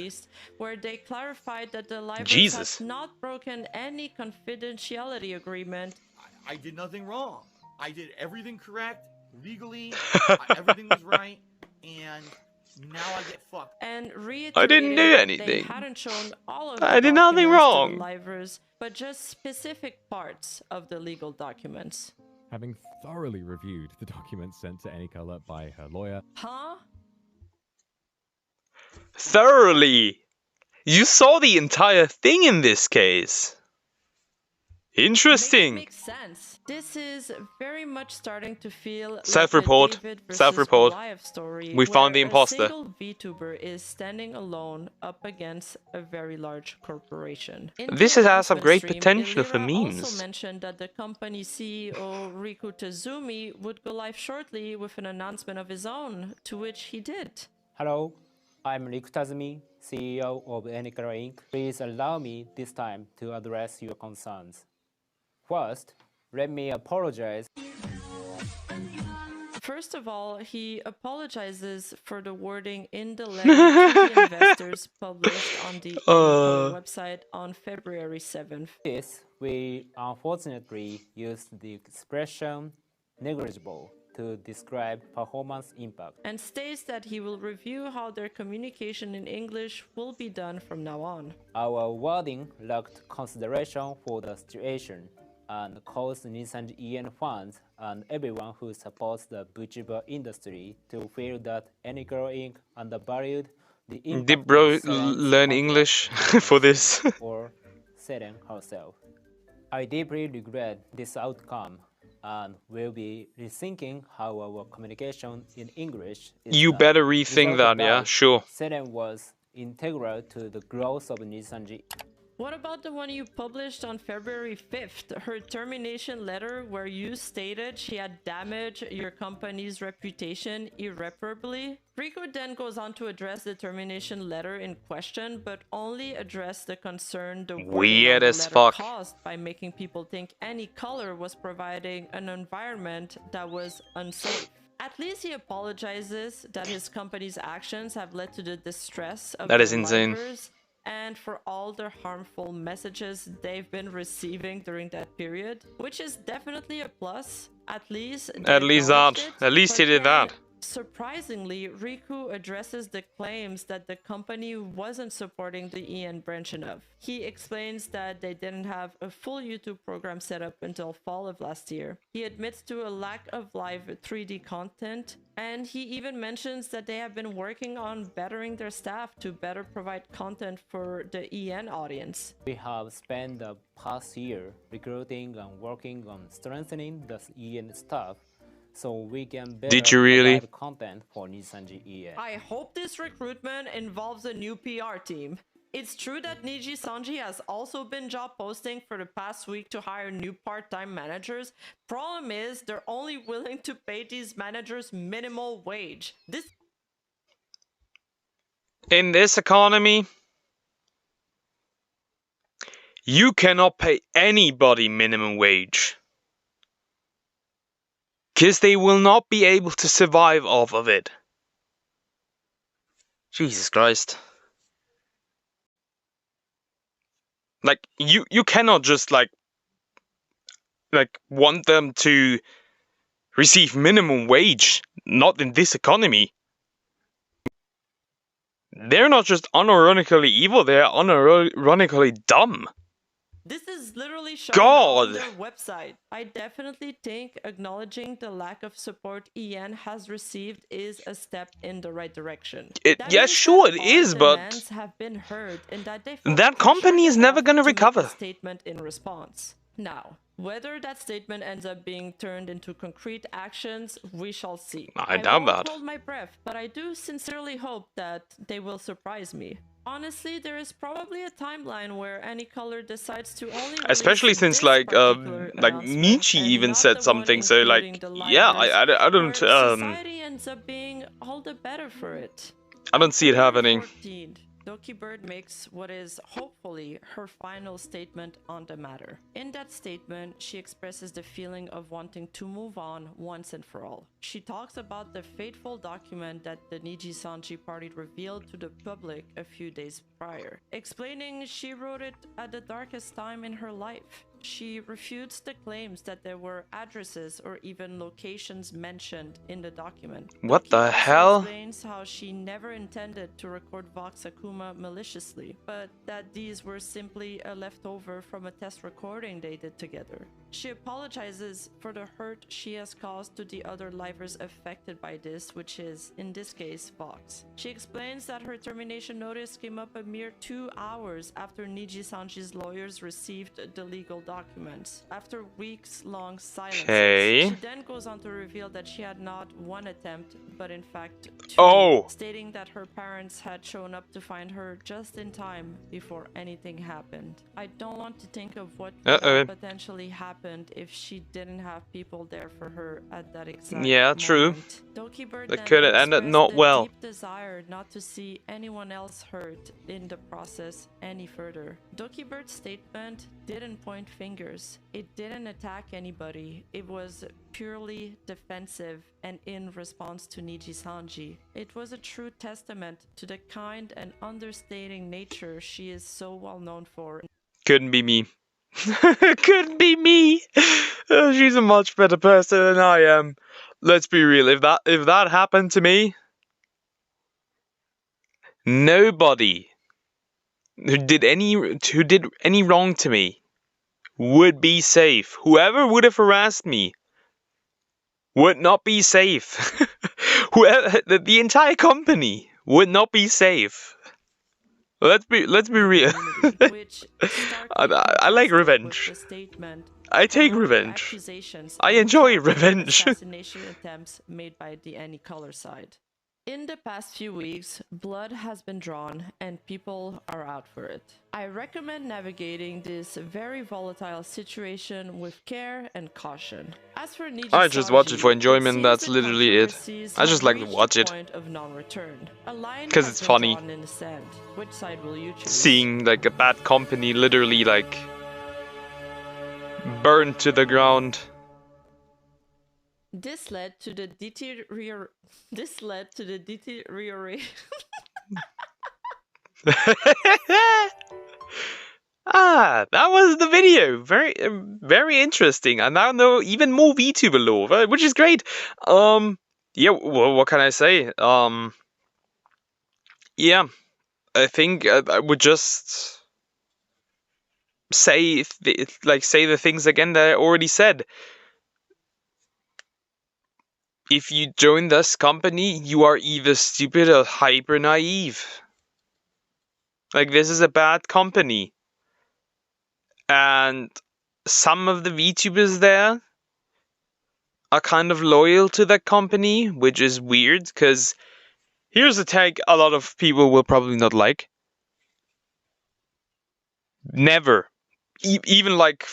Where they clarified that the libraries Jesus. have not broken any confidentiality agreement. I did nothing wrong. I did everything correct, legally, everything was right, and now I get fucked. And I didn't do reiterated that anything. They hadn't shown all of I the did nothing documents to wrong. the libraries, but just specific parts of the legal documents. Having thoroughly reviewed the documents sent to Anycolor by her lawyer, Huh? Thoroughly. You saw the entire thing in this case. Interesting. Makes sense. This is very much starting to feel Self-report. like a David versus Self-report. Goliath story. We found the where imposter. A single VTuber is standing alone up against a very large corporation. In This the has some announcement great stream, potential for Ilira memes. also mentioned that the company CEO Riku Tezumi would go live shortly with an announcement of his own, to which he did. Hello, I'm Riku Tazumi, CEO of Anycolor Inc. Please allow me this time to address your concerns. First, let me apologize. First of all, he apologizes for the wording in the letter to the investors published on the Anycolor website on February 7th. This, we unfortunately used the expression negligible to describe performance impact. And states that he will review how their communication in English will be done from now on. Our wording lacked consideration for the situation and caused Nijisanji EN fans and everyone who supports the VTuber industry to feel that Anycolor Inc. undervalued the impact Did bro of Selen's learn content English on for this? or Selen herself. I deeply regret this outcome and will be rethinking how our communication in English is You done. better rethink Without that, yeah, doubt, sure. Selen was integral to the growth of Nijisanji. What about the one you published on February 5th? Her termination letter where you stated she had damaged your company's reputation irreparably? Riku then goes on to address the termination letter in question, but only address the concern the wording Weird of the as letter fuck. caused by making people think Any Color was providing an environment that was unsafe. At least he apologizes that his company's actions have led to the distress of That is the insane. livers and for all the harmful messages they've been receiving during that period, which is definitely a plus. At least he At least that. acknowledged it, At least he but did then, that. Surprisingly, Riku addresses the claims that the company wasn't supporting the EN branching of. He explains that they didn't have a full YouTube program set up until fall of last year. He admits to a lack of live 3D content, and he even mentions that they have been working on bettering their staff to better provide content for the EN audience. We have spent the past year recruiting and working on strengthening the EN staff so we can better Did you really? provide content for Nijisanji EN. I hope this recruitment involves a new PR team. It's true that Nijisanji has also been job posting for the past week to hire new part-time managers. Problem is, they're only willing to pay these managers minimal wage. In this economy, you cannot pay anybody minimum wage. Because they will not be able to survive off of it. Jesus Christ. Like, you cannot just, like want them to receive minimum wage. Not in this economy. They're not just unironically evil, they're unironically dumb. This is literally shown God. on their website. I definitely think acknowledging the lack of support EN has received is a step in the right direction. Yes, sure it is, but Demands have been heard and that they that company is never gonna recover. Statement in response. Now, Whether that statement ends up being turned into concrete actions, we shall see. I doubt won't that. hold my breath, but I do sincerely hope that they will surprise me. Honestly, there is probably a timeline where any color decides to only Especially since like Michi even said something, so like yeah, I don't society ends up being all the better for it. I don't see it happening. 14. Dokibird makes what is hopefully her final statement on the matter. In that statement, she expresses the feeling of wanting to move on once and for all. She talks about the fateful document that the Nijisanji party revealed to the public a few days prior, explaining she wrote it at the darkest time in her life. She refutes the claims that there were addresses or even locations mentioned in the document. What the She hell? explains how she never intended to record Vox Akuma maliciously, but that these were simply a leftover from a test recording they did together. She apologizes for the hurt she has caused to the other livers affected by this, which is, in this case, Vox. She explains that her termination notice came up a mere 2 hours after Nijisanji's lawyers received the legal documents, after weeks-long silence. Okay. She then goes on to reveal that she had not one attempt, but in fact 2, Oh. stating that her parents had shown up to find her just in time before anything happened. I don't want to think of what could have potentially happened if she didn't have people there for her at that exact Yeah, true. moment. Dokibird That then could have ended expressed not the well. deep desire not to see anyone else hurt in the process any further. Dokibird's statement didn't point fingers. It didn't attack anybody. It was purely defensive and in response to Nijisanji. It was a true testament to the kind and understating nature she is so well known for. Couldn't be me. Couldn't be me. She's a much better person than I am. Let's be real. If that happened to me, nobody who did any wrong to me would be safe. Whoever would have harassed me would not be safe. Whoever, the entire company would not be safe. Let's be real. I like revenge. I take revenge. I enjoy revenge. Assassination attempts made by the any color side. In the past few weeks, blood has been drawn and people are out for it. I recommend navigating this very volatile situation with care and caution. As for Nijisanji, I just watch it for enjoyment, seems that's the literally it. controversies I just have like to reached watch a it. point of non-return. A line 'Cause has it's been funny. drawn in the sand. Which side will you choose? Seeing like a bad company literally like burned to the ground. This led to the deterioration. That was the video. Very interesting. I now know even more VTuber lore, which is great. Yeah. Well, what can I say? Yeah. I think I would just say the things again that I already said. If you join this company, you are either stupid or hyper naive. Like, this is a bad company. And some of the VTubers there are kind of loyal to that company, which is weird, because here's a tag a lot of people will probably not like. Never. Even like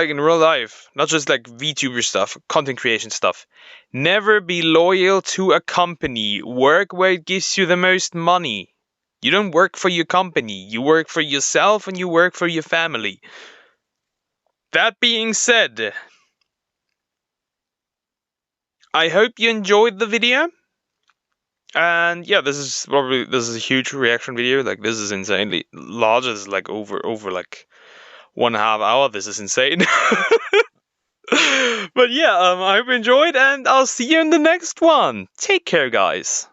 in real life, not just like VTuber stuff, content creation stuff. Never be loyal to a company. Work where it gives you the most money. You don't work for your company. You work for yourself and you work for your family. That being said, I hope you enjoyed the video. And yeah, this is a huge reaction video. Like, this is insanely large. It's like over like 1.5 hours. This is insane. But yeah, I hope you enjoyed, and I'll see you in the next one. Take care, guys.